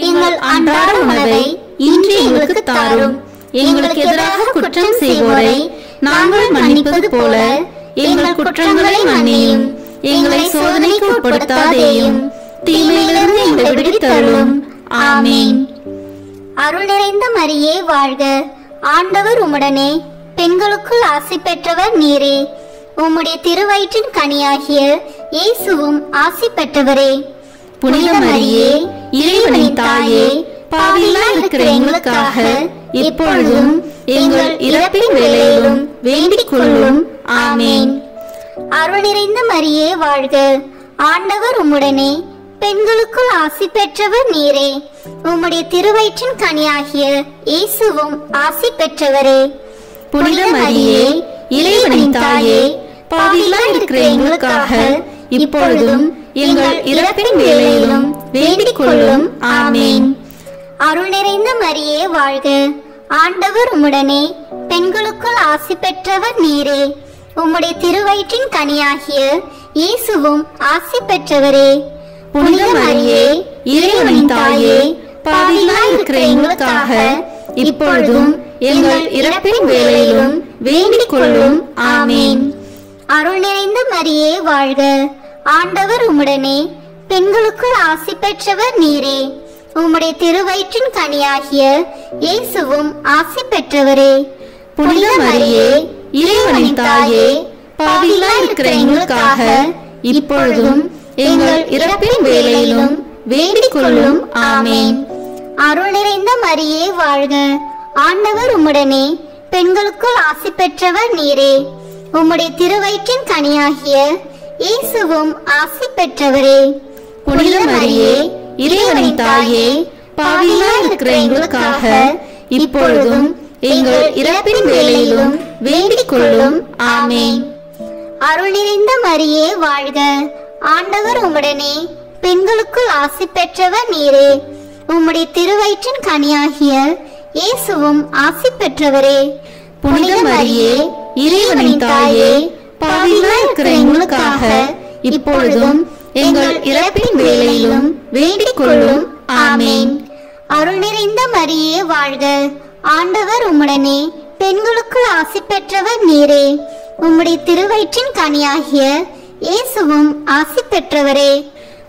எங்கள் அன்றாட உணவை இன்று எங்களுக்கு தாரும். எங்களுக்கு எதிராக குற்றம் செய்வோரை நாங்கள் மன்னிப்பது போல எங்கள் குற்றங்களை மன்னியும். எங்களை சோதனைக்கு உட்படுத்தாதேயும், தீமையிலிருந்து எங்களை விடுவித்தருளும். ஆமேன். அருள் நிறைந்த மரியே வாழ்க. ஆண்டவர் உம்முடனே, பெண்களுக்குள் ஆசி பெற்றவர் நீரே. உம்முடைய திருவயிற்றின் கனியாகிய இயேசுவும் ஆசி பெற்றவரே. புனித மரியே இறைவனின் தாயே, பாவிகளாய் இருக்கிற எங்களுக்காக இப்பொழுதும் எங்கள் இறப்பின் வேளையிலும் வேண்டிக் கொள்ளும். ஆமேன். அருள் நிறைந்த மரியே வாழ்க. ஆண்டவர் உம்முடனே, பெண்களுக்குள் ஆசி பெற்றவர் நீரே. உம்முடைய திருவயிற்றின் கனியாகிய இயேசுவும் ஆசி பெற்றவரே. புனித மரியே இறைவனின் தாயே, பாவிகளாய் இருக்கிற எங்களுக்காக இப்பொழுதும் எங்கள் இறப்பின் வேளையிலும் வேண்டிக் கொள்ளும். ஆமேன். அருள் நிறைந்த மரியே வாழ்க. ஆண்டவர் உம்முடனே, பெண்களுக்குள் ஆசி பெற்றவர் நீரே. உம்முடைய திருவயிற்றின் கனியாகிய இயேசுவும் ஆசி பெற்றவரே. புனித மரியே இறைவனின் தாயே, பாவிகளாய் இருக்கிற எங்களுக்காக இப்பொழுதும் எங்கள் இறப்பின் வேளையிலும் வேண்டிக் கொள்ளும். ஆமேன். அருள் நிறைந்த மரியே வாழ்க. ஆண்டவர் உம்முடனே, பெண்களுக்குள் ஆசி பெற்றவர் நீரே. உம்முடைய திருவயிற்றின் கனியாகிய இயேசுவும் ஆசி பெற்றவரே. புனித மரியே இறைவனின் தாயே, பாவிகளாய் இருக்கிற எங்களுக்காக இப்பொழுதும் எங்கள் இறப்பின் வேளையிலும் வேண்டிக் கொள்ளும். ஆமேன். அருள் நிறைந்த மரியே வாழ்க. ஆண்டவர் உம்முடனே, பெண்களுக்குள் ஆசி பெற்றவர் நீரே. உம்முடைய திருவயிற்றின் கனியாகிய இயேசுவும் ஆசி பெற்றவரே. புனித மரியே இறைவனின் தாயே, பாவிகளாய் இருக்கிற எங்களுக்காக இப்பொழுதும் எங்கள் இறப்பின் வேளையிலும் வேண்டிக் கொள்ளும். ஆமேன். அருள் நிறைந்த மரியே வாழ்க. ஆண்டவர் உம்முடனே, பெண்களுக்குள் ஆசி பெற்றவர் நீரே. உம்முடைய திருவயிற்றின் கனியாகிய இயேசுவும் ஆசி பெற்றவரே. புனித மரியே இறைவனின் தாயே, பாவிகளாய் இருக்கிற எங்களுக்காக இப்பொழுதும் எங்கள் இறப்பின் வேளையிலும் வேண்டிக் கொள்ளும். ஆமேன். அருள் நிறைந்த மரியே வாழ்க. ஆண்டவர் உம்முடனே, பெண்களுக்குள் ஆசி பெற்றவர் நீரே. உம்முடைய திருவயிற்றின் கனியாகிய இயேசுவும் ஆசி பெற்றவரே.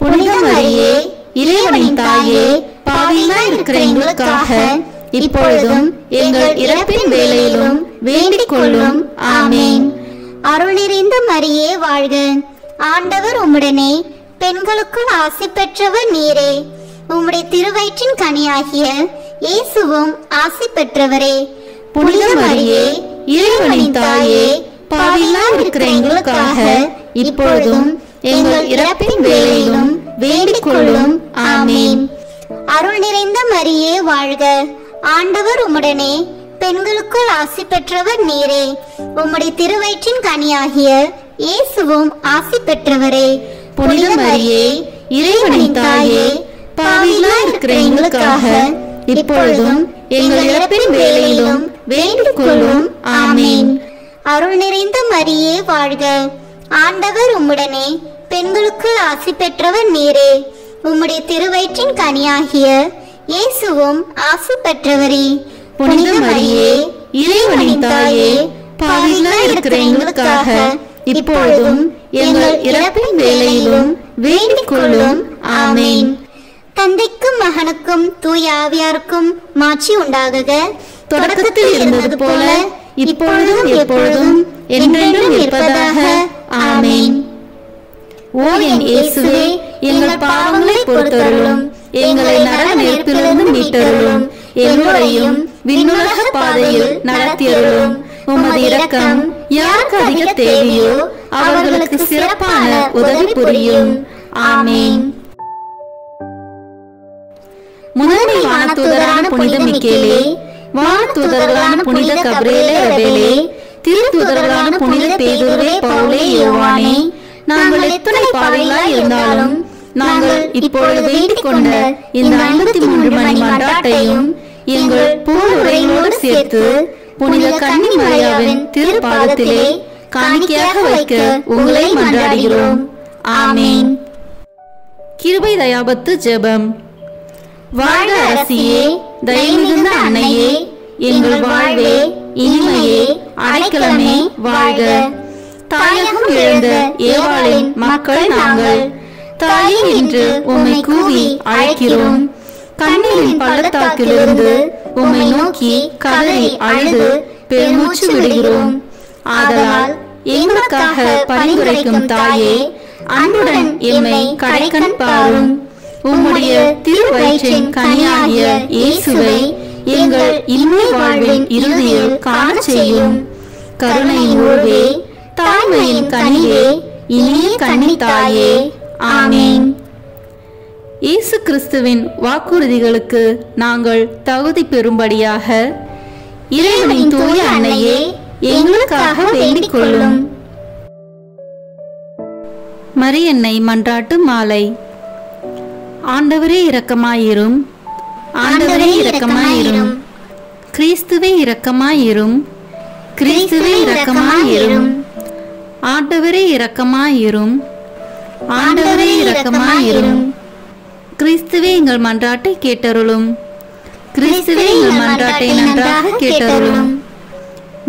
புனித மரியே இறைவனின் தாயே, பாவிகளாய் இருக்கிற எங்களுக்காக இப்பொழுதும் எங்கள் இறப்பின் வேளையிலும் வேண்டிக் கொள்ளும். ஆமேன். அருள் நிறைந்த மரியே வாழ்க. ஆண்டவர் உம்முடனே, பெண்களுக்குள் ஆசி பெற்றவர் நீரே. உம்முடைய திருவயிற்றின் கனியாகிய இயேசுவும் ஆசி பெற்றவரே. புனித மரியே, இறைவனின் தாயே, பாவிகளாய் இருக்கிற எங்களுக்காக இப்பொழுதும் எங்கள் இறப்பின் வேளையிலும் வேண்டிக் கொள்ளும். ஆமேன். அருள் நிறைந்த மரியே வாழ்க. ஆண்டவர் உம்முடனே, பெண்களுக்குள் ஆசி பெற்றவர் நீரே. உம்முடைய திருவயிற்றின் கனியாகிய இயேசுவும் ஆசி பெற்றவரே. புனித மரியே, இறைவனின் தாயே, பாவிகளாய் இருக்கிற எங்களுக்காக இப்பொழுதும் எங்கள் இறப்பின் வேளையிலும் வேண்டிக் கொள்ளும். ஆமேன். அருள் நிறைந்த மரியே வாழ்க. ஆண்டவர் உம்முடனே, பெண்களுக்குள் ஆசி பெற்றவர் நீரே. உம்முடைய திருவயிற்றின் கனியாகிய இயேசுவும் ஆசி பெற்றவரே. புனித மரியே, இறைவனின் தாயே, பாவிகளாய் இருக்கிற எங்களுக்காக இப்பொழுதும் எங்கள் இறப்பின் வேளையிலும் வேண்டிக் கொள்ளும். ஆமேன். தந்தைக்கும் மகனுக்கும் தூய ஆவியாருக்கும் மாட்சி உண்டாகுக. தொடக்கத்தில் இருந்தது போல இப்பொழுதும் எப்பொழுதும் என்றென்றும் இருப்பதாக. ஆமேன். ஓ என் இயேசுவே, எங்கள் பாவங்களை பொறுத்தருளும், எங்களை நரக நெருப்பிலிருந்து மீட்டருளும், எல்லோரையும் விண்ணுலக பாதையில் நடத்தியருளும். உமது இரக்கம் யாருக்கு அதிக தேவையோ அவர்களுக்கு சிறப்பான உதவி புரியும். ஆமேன். முதன்மை வானதூதரான புனித மிக்கேலே, வானதூதர்களான புனித கபிரியேலே ரபேலே, திருத்தூதர்களான புனித பேதுருவே, பவுலே, யோவானே, நாங்கள் எத்தனை பாவிகளாய் இருந்தாலும் நாங்கள் இப்பொழுது வேண்டிக் கொண்ட இந்த 53 மணி மன்றாட்டையும் எங்கள் பூவுரைகளோடு சேர்த்து புனித கன்னி மரியாவின் திருப்பாதத்திலே காணிக்கையாக வைக்க உங்களை மன்றாடுகிறோம். ஆமேன். கிருபை தயாபத்து ஜெபம். வாழ்க அரசியே, தயை மிகுந்த அன்னையே, எங்கள் வாழ்வே, இனிமையே, அடைக்கலமே வாழ்க. தாயகம் இழந்த ஏவாளின் மக்கள் நாங்கள், தாயே என்று உம்மை கூவி அழைக்கிறோம். கண்ணீரின் பள்ளத்தாக்கிலிருந்து உம்மை நோக்கி கதறி அழுது பெருமூச்சு விடுகிறோம். ஆதலால் எங்களுக்காக பரிந்துரைக்கும் தாயே, அன்புடன் எம்மை கடைக்கண் பாரும். உம்முடைய திருவயிற்றின் கனியாகிய இயேசுவை எங்கள் இன்மை வாழ்வின் இறுதியில் காண செய்யும். கருணையின் உருவே, தாய்மையின் கனியே, இனிய கன்னி தாயே. ஆமேன். இயேசு கிறிஸ்துவின் வாக்குறுதிகளுக்கு நாங்கள் தகுதி பெறும்படியாக இறைவனின் தூய அன்னையே, எங்களுக்காக வேண்டிக் கொள்ளும். மரியன்னை மன்றாட்டு மாலை. ஆண்டவரே இரக்கமாயிரும், ஆண்டவரே இரக்கமாயிரும், கிறிஸ்துவே இரக்கமாயிரும், கிறிஸ்துவே இரக்கமாயிரும், ஆண்டவரே இரக்கமாயிரும், ஆண்டவரே இரக்கமாயிரும். கிறிஸ்துவே எங்கள் மன்றாட்டை கேட்டருளும், கிறிஸ்துவே எங்கள் மன்றாட்டை நன்றாக கேட்டருளும்.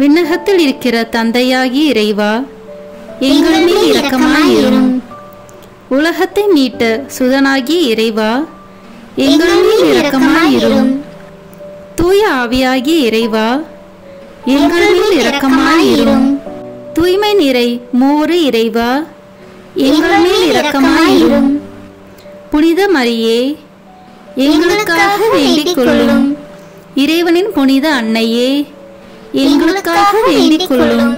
விண்ணகத்தில் இருக்கிற தந்தையாகி இறைவா, எங்கள் மேல் இரக்கமாயிரும். உலகத்தை மீட்ட சுதனாகி இறைவா, எங்கள் மேல் இரக்கமாயிரும். தூய ஆவியாகி இறைவா, எங்கள் மேல் இரக்கமாயிரும். தூய்மை நிறை மூவரு இறைவா, எங்கள் மேல் இரக்கமாயிரும். புனித மரியே, எங்களுக்காக வேண்டிக் கொள்ளும். இறைவனின் புனித அன்னையே, எங்களுக்காக வேண்டிக் கொள்ளும்.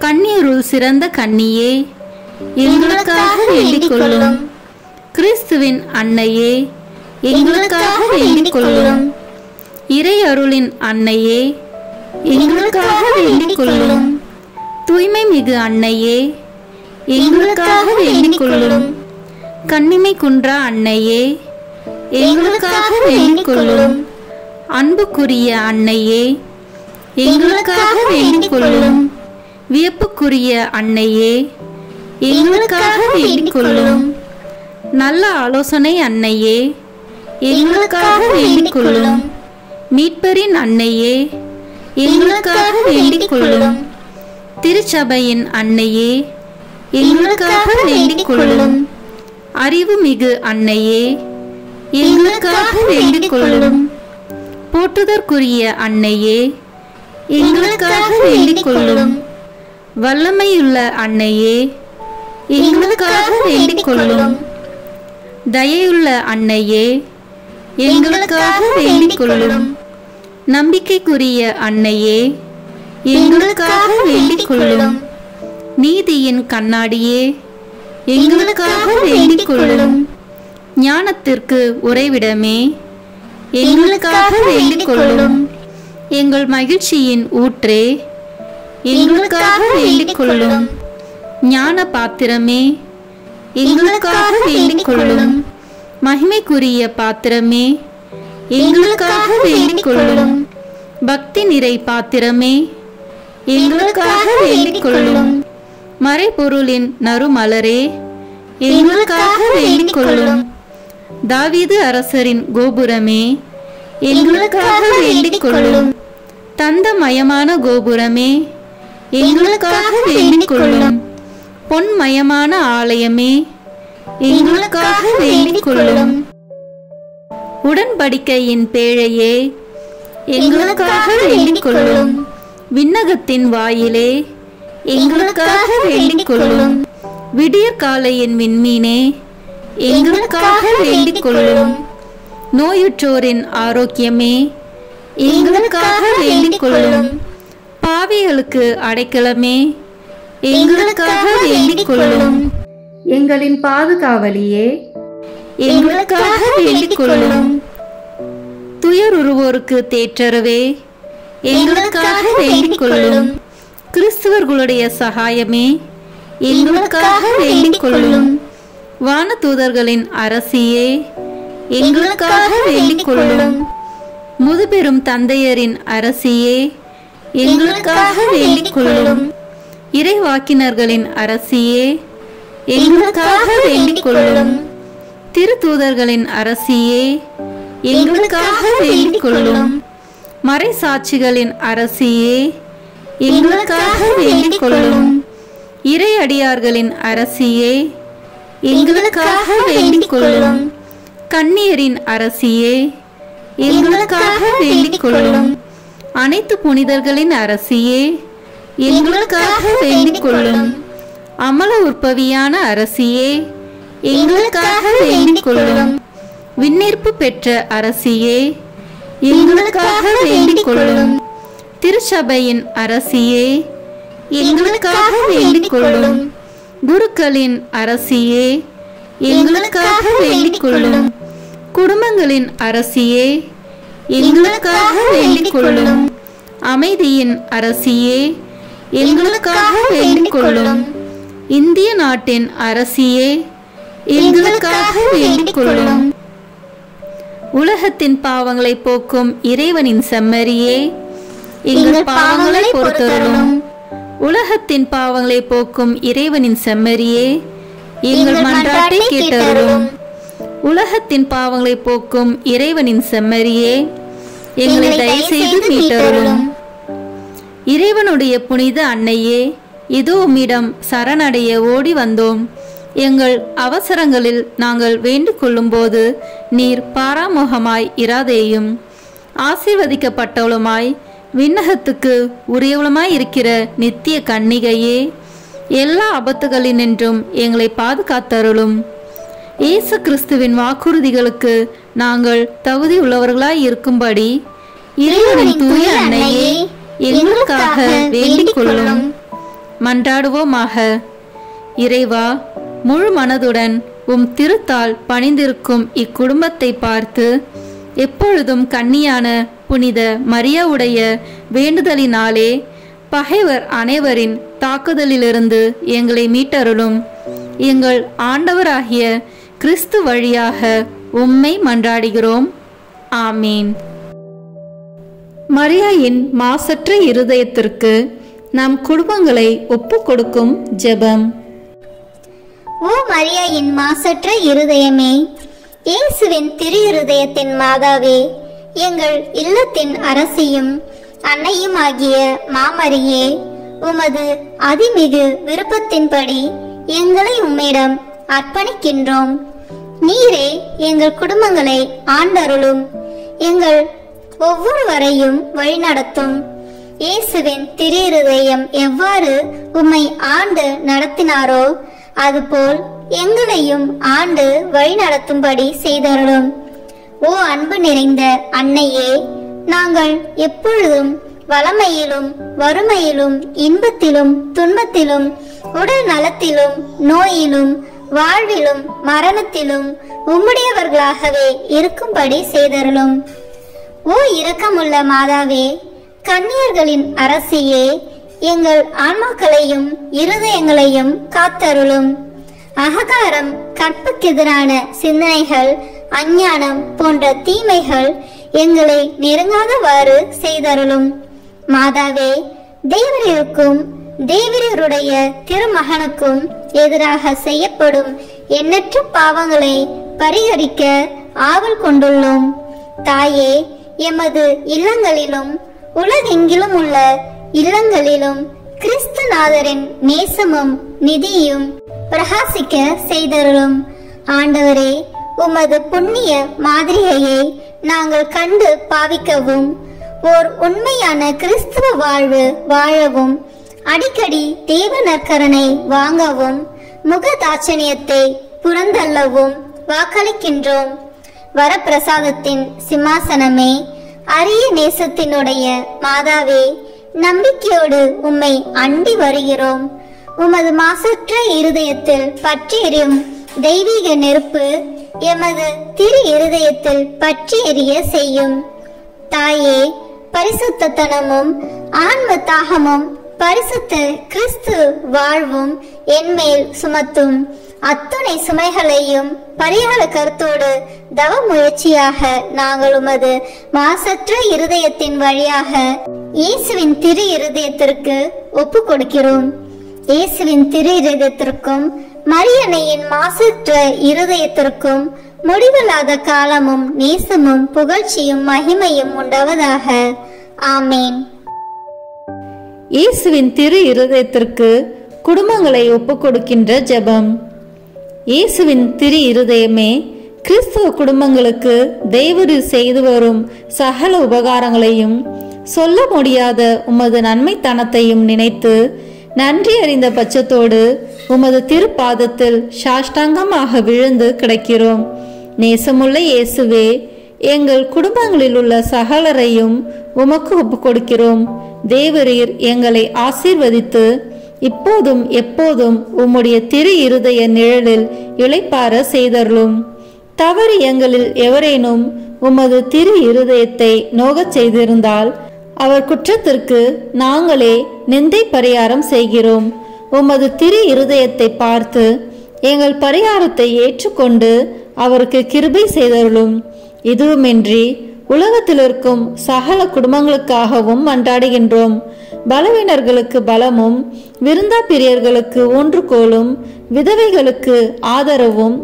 கன்னியருள் சிறந்த கன்னியே, எங்களுக்காக வேண்டிக் கொள்ளும். கிறிஸ்துவின் அன்னையே, எங்களுக்காக வேண்டிக் கொள்ளும். இறை அருளின் அன்னையே, எங்களுக்காக வேண்டிக் கொள்ளும். தூய்மை மிகு அன்னையே, எங்களுக்காக வேண்டிக் கொள்ளும். கன்னிமை குன்றா அன்னையே, எங்களுக்காக வேண்டிக் கொள்ளும். அன்புக்குரிய அன்னையே, எங்களுக்காக வேண்டிக் கொள்ளும். வியப்புக்குரிய அன்னையே, எங்களுக்காக வேண்டிக் கொள்ளும். நல்ல ஆலோசனை அன்னையே, எங்களுக்காக வேண்டிக் கொள்ளும். மீட்பரின் அன்னையே, எங்களுக்காக வேண்டிக் கொள்ளும். திருச்சபையின் அன்னையே, எங்களுக்காக வேண்டிக் கொள்ளும். அறிவு மிகு அன்னையே, எங்களுக்காக வேண்டிக் கொள்ளும். போற்றுதற்குரிய அன்னையே, எங்களுக்காக வேண்டிக் கொள்ளும். வல்லமையுள்ள அன்னையே, எங்களுக்காக வேண்டிக் கொள்ளும். தயையுள்ள அன்னையே, எங்களுக்காக வேண்டிக் கொள்ளும். நம்பிக்கைக்குரிய அன்னையே, எங்களுக்காக வேண்டிக் கொள்ளும். நீதியின் கண்ணாடியே, எங்களுக்காக வேண்டிக் கொள்ளும். ஞானத்திற்கு உறைவிடமே, எங்களுக்காக வேண்டிக் கொள்ளும். எங்கள் மகிழ்ச்சியின் ஊற்றே, எங்களுக்காக வேண்டிக் கொள்ளும். ஞான பாத்திரமே, எங்களுக்காக வேண்டிக் கொள்ளும். மகிமைக்குரிய பாத்திரமே, எங்களுக்காக வேண்டிக் கொள்ளும். பக்தி நிறை பாத்திரமே, எங்களுக்காக வேண்டிக் கொள்ளும். மறைபொருளின் நறுமலரே, எங்களுக்காக வேண்டிக் கொள்ளும். தாவீது அரசரின் கோபுரமே, எங்களுக்காக வேண்டிக் கொள்ளும். தந்தமயமான கோபுரமே, எங்களுக்காக வேண்டிக் கொள்ளும். பொன்மயமான ஆலயமே, எங்களுக்காக வேண்டிக் கொள்ளும். உடன்படிக்கையின் பேழையே, எங்களுக்காக வேண்டிக் கொள்ளும். விண்ணகத்தின் வாயிலே, எங்களுக்காக வேண்டிக் கொள்ளும். விடியற்காலையின் விண்மீனே, எங்களுக்காக வேண்டிக் கொள்ளும். நோயுற்றோரின் ஆரோக்கியமே, எங்களுக்காக வேண்டிக் கொள்ளும். பாவிகளுக்கு அடைக்கலமே, எங்களுக்காக வேண்டிக் கொள்ளும். எங்களின் பாதுகாவலியே, எங்களுக்காக வேண்டிக் கொள்ளும். துயருருவோருக்கு தேற்றரவே, எங்களுக்காக வேண்டிக் கொள்ளும். கிறிஸ்துவர்களுடைய சகாயமே, எங்களுக்காக வேண்டிக் கொள்ளும். வானதூதர்களின் அரசியே, எங்களுக்காக வேண்டிக் கொள்ளும். முதுபெரும் தந்தையரின் அரசியே, எங்களுக்காக வேண்டிக் கொள்ளும். இறைவாக்கினர்களின் அரசியே, எங்களுக்காக வேண்டிக் கொள்ளும். திருத்தூதர்களின் அரசியே, எங்களுக்காக வேண்டிக் கொள்ளும். மறைசாட்சிகளின் அரசியே, எங்களுக்காக வேண்டிக் கொள்ளும். இறையடியார்களின் அரசியே, எங்களுக்காக வேண்டிக் கொள்ளும். கன்னியரின் அரசியே, எங்களுக்காக வேண்டிக் கொள்ளும். அனைத்து புனிதர்களின் அரசியே, எங்களுக்காக வேண்டிக் கொள்ளும். அமல உற்பவியான அரசியே, எங்களுக்காக வேண்டிக் கொள்ளும். விண்ணேற்பு பெற்ற அரசியே, எங்களுக்காக வேண்டிக் கொள்ளும். திருச்சபையின் அரசியே, எங்களுக்காக வேண்டிக் கொள்ளும். குருக்களின் அரசியே, எங்களுக்காக வேண்டிக் கொள்ளும். குடும்பங்களின் அரசியே, எங்களுக்காக வேண்டிக் கொள்ளும். அமைதியின் அரசியே, எங்களுக்காக வேண்டிக் கொள்ளும். இந்திய நாட்டின் அரசியே, எங்களுக்காக வேண்டிக் கொள்ளும். உலகத்தின் பாவங்களை போக்கும் இறைவனின் செம்மறியே, எங்கள் பாவங்களை பொறுத்தருளும். உலகத்தின் பாவங்களை போக்கும் இறைவனின் செம்மறியே, எங்கள் மன்றாட்டை கேட்டருளும். உலகத்தின் பாவங்களை போக்கும் இறைவனின் செம்மறியே, எங்களை தயவு செய்து மீட்டருளும். இறைவனுடைய புனித அன்னையே, இதோ உம்மிடம் சரணடைய ஓடி வந்தோம். எங்கள் அவசரங்களில் நாங்கள் வேண்டிக் கொள்ளும் போது நீர் பாராமுகமாய் இராதேயும். ஆசீர்வதிக்கப்பட்டவளுமாய் விண்ணகத்துக்கு உரியவளுமாய் இருக்கிற நித்திய கன்னிகையே, எல்லா ஆபத்துகளினின்றும் எங்களை பாதுகாத்தருளும். இயேசு கிறிஸ்துவின் வாக்குறுதிகளுக்கு நாங்கள் தகுதி உள்ளவர்களாய் இருக்கும்படி இறைவனின் தூய அன்னையே, எங்களுக்காக வேண்டிக் கொள்ளும். மன்றாடுவோமாக. இறைவா, முழு மனதுடன் உம் திருத்தால் பணிந்திருக்கும் இக்குடும்பத்தை பார்த்து எப்பொழுதும் கன்னியான புனித மரியாவுடைய வேண்டுதலினாலே பகைவர் அனைவரின் தாக்குதலிலிருந்து எங்களை மீட்டருளும். எங்கள் ஆண்டவராகிய கிறிஸ்து வழியாக உம்மை மன்றாடுகிறோம். ஆமீன். மரியாயின் மாசற்ற இருதயத்திற்கு நம் குடும்பங்களை ஒப்புக் கொடுக்கும் ஜெபம். ஓ மரியாயின் மாசற்ற இருதயமே, இயேசுவின் திரு இருதயத்தின் மாதாவே, எங்கள் இல்லத்தின் அரசியும் அன்னையும் ஆகிய மாமரியே, உமது அதிமிகு விருப்பத்தின்படி எங்களை உம்மிடம் அர்ப்பணிக்கின்றோம். நீரே எங்கள் குடும்பங்களை ஆண்டருளும். எங்கள் ஒவ்வொருவரையும் வழிநடத்தும். இயேசுவின் திரு இருதயம் எவ்வாறு உம்மை ஆண்டு நடத்தினாரோ அதுபோல் எங்களையும் ஆண்டு வழிநடத்தும்படி செய்தருளும். ஓ அன்பு நிறைந்த அன்னையே, நாங்கள் எப்பொழுதும் வளமையிலும் வறுமையிலும் இன்பத்திலும் துன்பத்திலும் உடல் நலத்திலும் நோயிலும் வாழ்விலும் மரணத்திலும் உம்முடையவர்களாகவே இருக்கும்படி செய்தருளும். ஓ இரக்கமுள்ள மாதாவே, கன்னியர்களின் அரசியே, எங்கள் ஆன்மாக்களையும் இருதயங்களையும் காத்தருளும். அகங்காரம், கற்புக்கெதிரான சிந்தனைகள், அஞ்ஞானம் போன்ற தீமைகள் எங்களை நெருங்காதவாறு செய்தருளும். மாதாவே, தேவரருக்கும் தேவரருடைய திருமகனுக்கும் எதிராக செய்யப்படும் எண்ணற்ற பாவங்களை பரிகரிக்க ஆவல் கொண்டுள்ளோம். தாயே, எமது இல்லங்களிலும் உலகெங்கிலும் உள்ள இல்லங்களிலும் கிறிஸ்துநாதரின் நேசமும் நிதியும் பிரகாசிக்க செய்தருளும். ஆண்டவரே, உமது புண்ணிய மாதிரியை நாங்கள் கண்டு பாவிக்கவும், ஓர் உண்மையான கிறிஸ்துவ வாழ்வு வாழவும், அடிக்கடி தேவ நற்கரனை வாங்கவும், முகதாட்சணியத்தை புறந்தள்ளவும் வாக்களிக்கின்றோம். வரப்பிரசாதத்தின் சிம்மாசனமே, அரிய நேசத்தினுடைய மாதாவே, நம்பிக்கையோடு உம்மை அண்டி வருகிறோம். உமது மாசற்ற இருதயத்தில் பற்றி எரியும் தெய்வீக நெருப்பு எமது திரு இருதயத்தில் பற்றி எரிய செய்யும். தாயே, பரிசுத்தனமும் ஆன்ம தாகமும் பரிசுத்த கிறிஸ்து வாழ்வும் என்மேல் சுமத்தும். அத்துணை சுமைகளையும் பரிகார கருத்தோடு தவ முயற்சியாக நாங்கள் உமது மாசற்ற இருதயத்தின் வழியாக இயேசுவின் திரு இருதயத்திற்கு ஒப்பு கொடுக்கிறோம். இயேசுவின் திரு இருதயத்திற்கும் மரியன்னையின் மாசற்ற இருதயத்திற்கும் முடிவில்லாத காலமும் நேசமும் புகழ்ச்சியும் மகிமையும் உண்டாவதாக. ஆமேன். இயேசுவின் திரு இருதயத்திற்கு குடும்பங்களை ஒப்புக் கொடுக்கின்ற ஜெபம். இயேசுவின் திரு இருதயமே, கிறிஸ்துவ குடும்பங்களுக்கு தேவரீர் செய்து வரும் சகல உபகாரங்களையும் சொல்ல முடியாத உமது நன்மைத்தனத்தையும் நினைத்து நன்றி அறிந்த பட்சத்தோடு உமது திருப்பாதத்தில் சாஷ்டாங்கமாக விழுந்து கிடக்கிறோம். நேசமுள்ள இயேசுவே, எங்கள் குடும்பங்களில் உள்ள சகலரையும் உமக்கு ஒப்புக் கொடுக்கிறோம். தேவரீர் எங்களை ஆசீர்வதித்து இப்போதும் எப்போதும் உம்முடைய திரு இருதய நிழலில் இளைப்பார செய்தருளும். தவறு எங்களில் எவரேனும் உமது திரு இருதயத்தை நோகச் செய்திருந்தால் அவர் குற்றத்திற்கு நாங்களே நிந்தை பரிகாரம் செய்கிறோம். உமது திரு இருதயத்தை பார்த்து எங்கள் பரிகாரத்தை ஏற்றுக்கொண்டு அவருக்கு கிருபை செய்தருளும். இதுவுமின்றி உலகத்தில் இருக்கும் சகல குடும்பங்களுக்காகவும் மன்றாடுகின்றோம். பலவீனர்களுக்கு பலமும், விருந்தா பிரியர்களுக்கு ஊன்றுகோலும், விதவைகளுக்கு ஆதரவும்,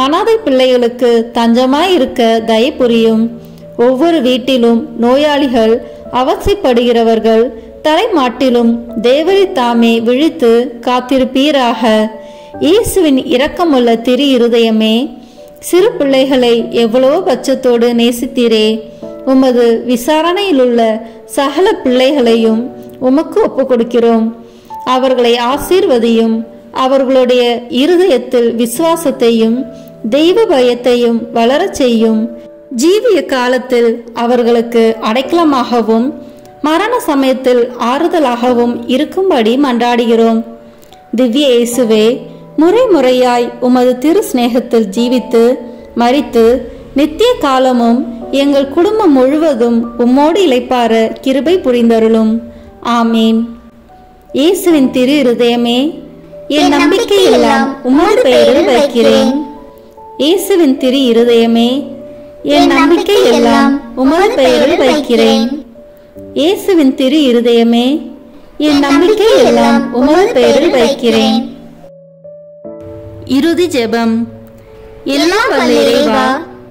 அனாதை பிள்ளைகளுக்கு தஞ்சமாயிருக்க தயை புரியும். ஒவ்வொரு வீட்டிலும் நோயாளிகள், அவசைப்படுகிறவர்கள் தலைமாட்டிலும் தேவரி தாமே விழித்து காத்திருப்பீராக. இயேசுவின் இரக்கமுள்ள திரு இருதயமே, சிறு பிள்ளைகளை எவ்வளவோ பட்சத்தோடு நேசித்தீரே. உமது விசாரணையில் உள்ள சகல பிள்ளைகளையும் உமக்கு ஒப்புக் கொடுக்கிறோம். அவர்களை ஆசீர்வதியும். அவர்களுடைய இருதயத்தில் விசுவாசத்தையும் தெய்வ பயத்தையும் வளரச் செய்யும். ஜீவிய காலத்தில் அவர்களுக்கு அடைக்கலமாகவும் மரண சமயத்தில் ஆறுதலாகவும் இருக்கும்படி மன்றாடுகிறோம். திவ்ய இயேசுவே, முறை முறையாய் உமது திரு சிநேகத்தில் ஜீவித்து மரித்து நித்திய காலமும் எங்கள் குடும்பம் முழுவதும் உம்மோடு இளைப்பார கிருபை புரிந்தருளும். ஆமீன். இயேசுவின் திரு இருதயமே, என் நம்பிக்கை எல்லாம் உமது பெயரில் வைக்கிறேன். இயேசுவின் திரு இருதயமே, என் நம்பிக்கை எல்லாம் உமது பெயரில் வைக்கிறேன். இயேசுவின் திரு இருதயமே, என் நம்பிக்கை எல்லாம் உமது பெயரில் வைக்கிறேன். இறுதி ஜெபம். எல்லாம் வல்ல இறைவா,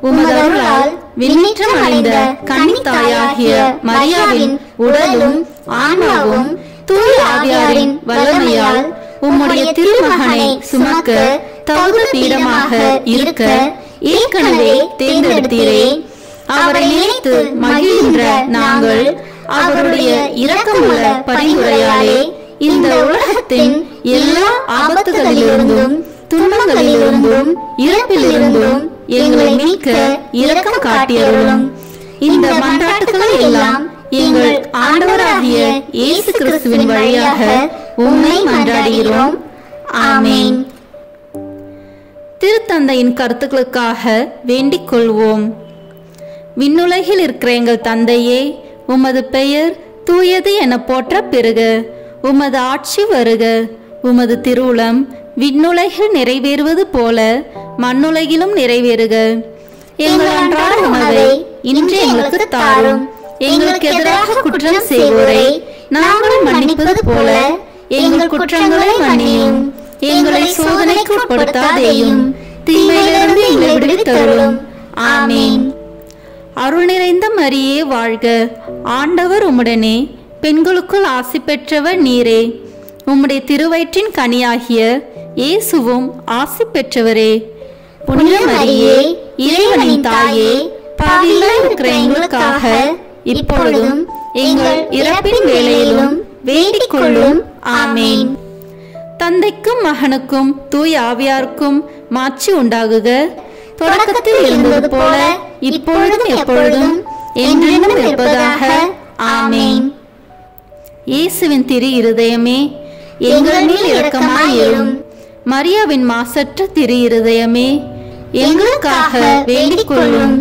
உமது அருளால் விண்ணேற்றம் அடைந்த கன்னித்தாயாகிய மரியாவின் உடலும் ஆன்மாவும் தூய ஆவியாரின் வல்லமையால் உம்முடைய திருமகனை சுமக்க தகுந்த பீடமாக இருக்க ஏற்கனவே தேர்ந்தெடுத்தீரே. அவரை நினைத்து மகிழ்கின்ற நாங்கள் அவருடைய இரக்கமுள்ள பரிந்துரையாலே இந்த உலகத்தின் எல்லா ஆபத்துகளிலிருந்தும் துன்பங்களிலிருந்தும் இறப்பிலிருந்தும் எங்களை மீட்க இரக்கம் காட்டியருளும். இந்த மன்றாட்டுகளை எல்லாம் எங்கள் ஆண்டவராகிய இயேசு கிறிஸ்துவின் வழியாக உம்மை மன்றாடுகிறோம். ஆமென். திருத்தந்தையின் கருத்துக்களுக்காக வேண்டிக் கொள்வோம். விண்ணுலகில் இருக்கிற எங்கள் தந்தையே, உமது பெயர் தூயது என போற்ற பெறுக. உமது ஆட்சி வருக. உமது திருவுளம் விண்ணுலகில் நிறைவேறுவது போல மண்ணுலகிலும் நிறைவேறுக. எங்கள் அன்றாட உணவை இன்று எங்களுக்கு தாரும். எங்களுக்கு எதிராக குற்றம் செய்வோரை நாங்கள் மன்னிப்பது போல எங்கள் குற்றங்களை மன்னியும். எங்களை சோதனைக்கு உட்படுத்தாதேயும், தீமையிலிருந்து எங்களை விடுவித்தருளும். ஆமென். அருள் நிறைந்த மரியே வாழ்க. ஆண்டவர் உம்முடனே, பெண்களுக்குள் ஆசி பெற்றவர் நீரே. உம்முடைய திருவயிற்றின் கனியாகிய இயேசுவும் ஆசி பெற்றவரே. புனித மரியே, இறைவனின் தாயே, பாவிகளாய் இருக்கிற எங்களுக்காக இப்பொழுதும் எங்கள் இறப்பின் வேளையிலும் வேண்டிக் கொள்ளும். ஆமென். தந்தைக்கும் மகனுக்கும் தூய ஆவியாருக்கும் மாட்சி உண்டாகுக. தொடக்கத்தில் இருந்தது போல இப்பொழுதும் எப்பொழுதும் என்றென்றும் இருப்பதாக. ஆமென். இயேசுவின் திரு இருதயமே, எங்கள் மேல் இரக்கமாயிரும். மரியாவின் மாசற்ற திரு இருதயமே, எங்களுக்காக வேண்டிக் கொள்ளும்.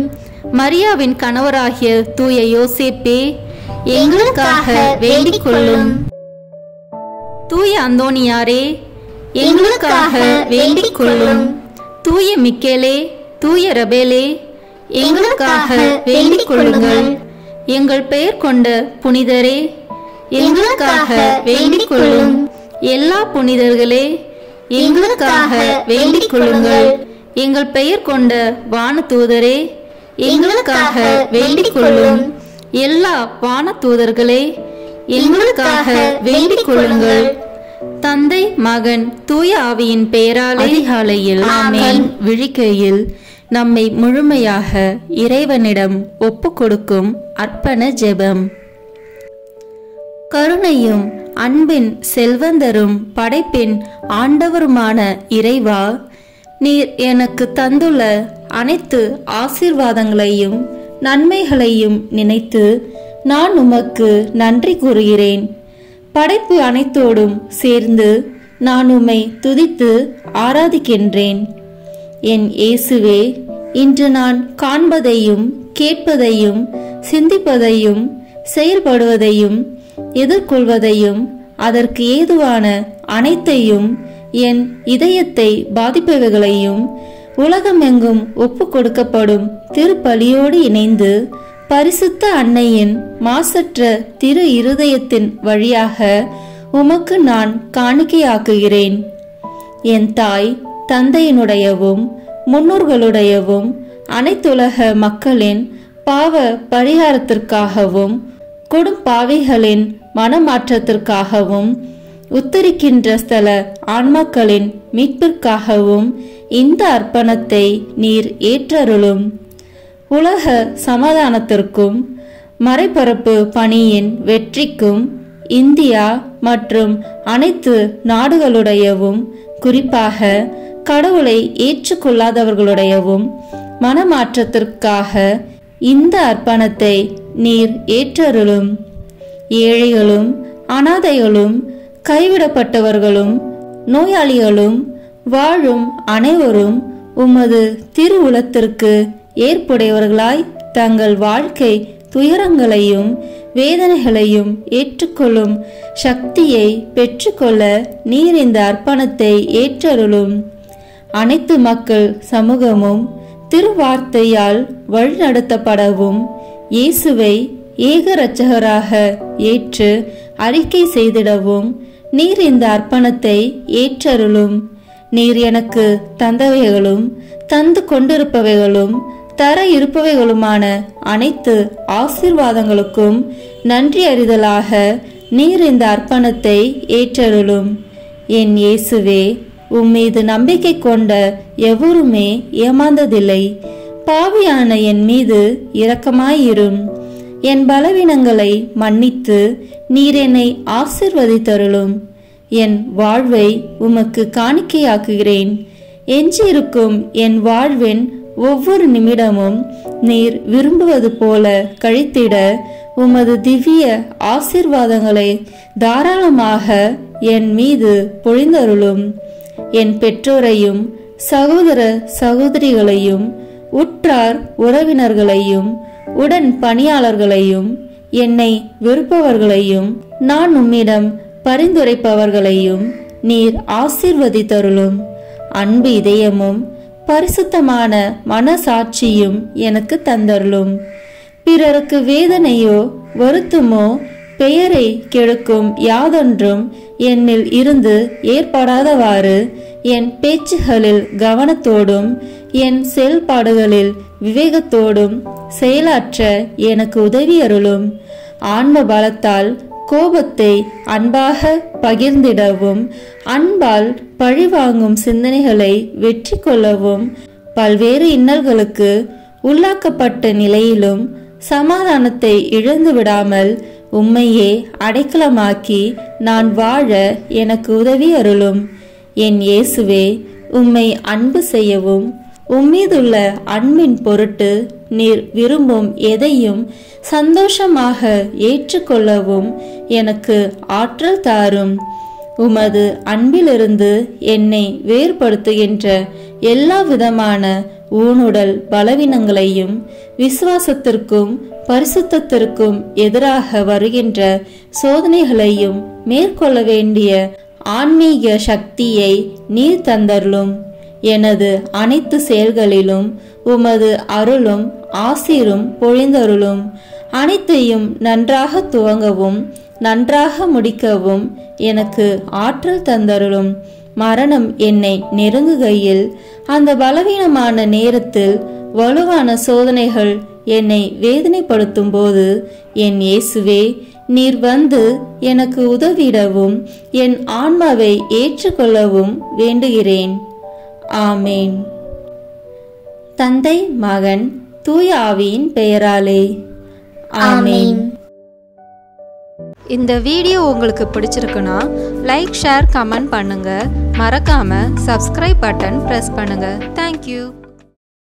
மரியாவின் கணவராகிய தூய யோசேப்பே, எங்களுக்காக வேண்டிக் கொள்ளும். தூய அந்தோனியாரே, எங்களுக்காக வேண்டிக் கொள்ளும். தூய மிக்கேலே, தூய ரபேலே, எங்களுக்காக வேண்டிக் கொள்ளுங்கள். எங்கள் பெயர் கொண்ட புனிதரே, எங்களுக்காக வேண்டிக் கொள்ளும். எல்லா புனிதர்களே, எங்களுக்காக வேண்டிக் கொள்ளுங்கள். எங்கள் பெயர் கொண்ட வானதூதரே, எங்களுக்காக வேண்டிக் கொள்ளும். எல்லா வானதூதர்களே, எங்களுக்காக வேண்டிக் கொள்ளுங்கள். தந்தை மகன் தூய ஆவியின் பெயராலே அதிகாலையில் ஆமென் விழிக்கையில் நம்மை முழுமையாக இறைவனிடம் ஒப்பு கொடுக்கும் அர்ப்பண ஜெபம். கருணையும் அன்பின் செல்வந்தரும் படைப்பின் ஆண்டவருமான இறைவா, நீர் எனக்கு தந்துள்ள அனைத்து ஆசீர்வாதங்களையும் நன்மைகளையும் நினைத்து நான் உமக்கு நன்றி கூறுகிறேன். படைப்பு அனைத்தோடும் சேர்ந்து நான் உம்மை துதித்து ஆராதிக்கின்றேன். என் இயேசுவே, இன்று நான் காண்பதையும் கேட்பதையும் சிந்திப்பதையும் செயல்படுவதையும் எதிர்கொள்வதையும் அதற்கு ஏதுவான அனைத்தையும் என் இதயத்தை பாதிப்பவைகளையும் உலகமெங்கும் ஒப்பு கொடுக்கப்படும் திருப்பலியோடு இணைந்து பரிசுத்த அன்னையின் மாசற்ற திரு இருதயத்தின் வழியாக உமக்கு நான் காணிக்கையாக்குகிறேன். என் தாய் தந்தையினுடையவும் முன்னோர்களுடையவும் அனைத்துலக மக்களின் பாவ பரிகாரத்திற்காகவும் கொடும் பாவிகளின் மனமாற்றத்திற்காகவும் உத்தரிக்கின்ற ஸ்தல ஆன்மாக்களின் மீட்பிற்காகவும் இந்த அர்ப்பணத்தை நீர் ஏற்றருளும். உலக சமாதானத்திற்கும் மறைபரப்பு பணியின் வெற்றிக்கும் இந்தியா மற்றும் அனைத்து நாடுகளுடையவும் குறிப்பாக கடவுளை ஏற்றுக்கொள்ளாதவர்களுடையவும் மனமாற்றத்திற்காக இந்த அர்ப்பணத்தை நீர் ஏற்றருளும். ஏழைகளும் அனாதைகளும் கைவிடப்பட்டவர்களும் நோயாளிகளும் வாழும் அனைவரும் உமது திருவுளத்திற்கு ஏற்புடையவர்களாய் தங்கள் வாழ்க்கை துயரங்களையும் வேதனைகளையும் ஏற்றுக்கொள்ளும் சக்தியை பெற்றுக்கொள்ள நீர் இந்த அர்ப்பணத்தை ஏற்றருளும். அனைத்து மக்கள் சமூகமும் திருவார்த்தையால் வழிநடத்தப்படவும் இயேசுவை ஏக இரட்சகராக ஏற்று அறிக்கை செய்திடவும் நீர் இந்த அர்ப்பணத்தை ஏற்றருளும். நீர் எனக்கு தந்தவைகளும் தந்து கொண்டிருப்பவைகளும் தர இருப்பவைகளுமான அனைத்து ஆசீர்வாதங்களுக்கும் நன்றி அறிதலாக நீர் இந்த அர்ப்பணத்தை ஏற்றருளும். என் இயேசுவே, உம்மீது நம்பிக்கை கொண்ட எவருமே ஏமாந்ததில்லை. பாவியான என் மீது இரக்கமாயிரும். என் பலவீனங்களை மன்னித்து நீர் என்னை ஆசிர்வதித்தருளும். என் வாழ்வை உமக்கு காணிக்கையாக்குகிறேன். எஞ்சியிருக்கும் என் வாழ்வின் ஒவ்வொரு நிமிடமும் நீர் விரும்புவது போல கழித்திட உமது திவ்ய ஆசீர்வாதங்களை தாராளமாக என் மீது பொழிந்தருளும். என் பெற்றோரையும் சகோதர சகோதரிகளையும் உற்றார் உறவினர்களையும் உடன் பணியாளர்களையும் என்னை வெறுப்பவர்களையும் நான் உம்மிடம் பரிந்துரைப்பவர்களையும் நீர் ஆசீர்வதித்தருளும். அன்பு இதயமும் பரிசுத்தமான மனசாட்சியும் எனக்கு தந்தருளும். பிறருக்கு வேதனையோ வருத்தமோ பெயரை கெடுக்கும் யாதொன்றும் என்னில் இருந்து ஏற்படாதவாறு என் பேச்சுகளில் கவனத்தோடும் என் செயல்பாடுகளில் விவேகத்தோடும் செயலாற்ற எனக்கு உதவி அருளும். ஆன்ம பலத்தால் கோபத்தை அன்பாக பகிர்ந்திடவும் அன்பால் பழிவாங்கும் சிந்தனைகளை வெற்றி கொள்ளவும் பல்வேறு இன்னல்களுக்கு உள்ளாக்கப்பட்ட நிலையிலும் சமாதானத்தை இழந்து விடாமல் உம்மையே அடைக்கலமாக்கி நான் வாழ எனக்கு உதவி அருளும். என் இயேசுவே, உம்மை அன்பு செய்யவும் உம்மீதுள்ள அன்பின் பொருட்டு நீர் விரும்பும் எதையும் சந்தோஷமாக ஏற்றுக்கொள்ளவும் எனக்கு ஆற்றல் தாரும். உமது அன்பிலிருந்து என்னை வேறுபடுத்துகின்ற எல்லா விதமான ஊனுடல் பலவீனங்களையும் விசுவாசத்திற்கும் பரிசுத்தத்திற்கும் எதிராக வருகின்ற சோதனைகளையும் மேற்கொள்ள வேண்டிய ஆன்மீக சக்தியை நீர் தந்தருளும். எனது அனைத்து செயல்களிலும் உமது அருளும் ஆசீரும் பொழிந்தருளும். அனைத்தையும் நன்றாக துவங்கவும் நன்றாக முடிக்கவும் எனக்கு ஆற்றல் தந்தருளும். மரணம் என்னை நெருங்குகையில் அந்த பலவீனமான நேரத்தில் வலுவான சோதனைகள் என்னை வேதனைப்படுத்தும் போது என் இயேசுவே, நீர் வந்து எனக்கு உதவிடவும் என் ஆன்மாவை ஏற்றுக்கொள்ளவும் வேண்டுகிறேன். ஆமேன். தந்தை, மகன், தூய ஆவியின் பெயராலே ஆமேன். இந்த வீடியோ உங்களுக்கு பிடிச்சிருக்குன்னா லைக், ஷேர், கமெண்ட் பண்ணுங்க. மறக்காம சப்ஸ்கிரைப் பட்டன் பிரஸ் பண்ணுங்க. தேங்க்யூ.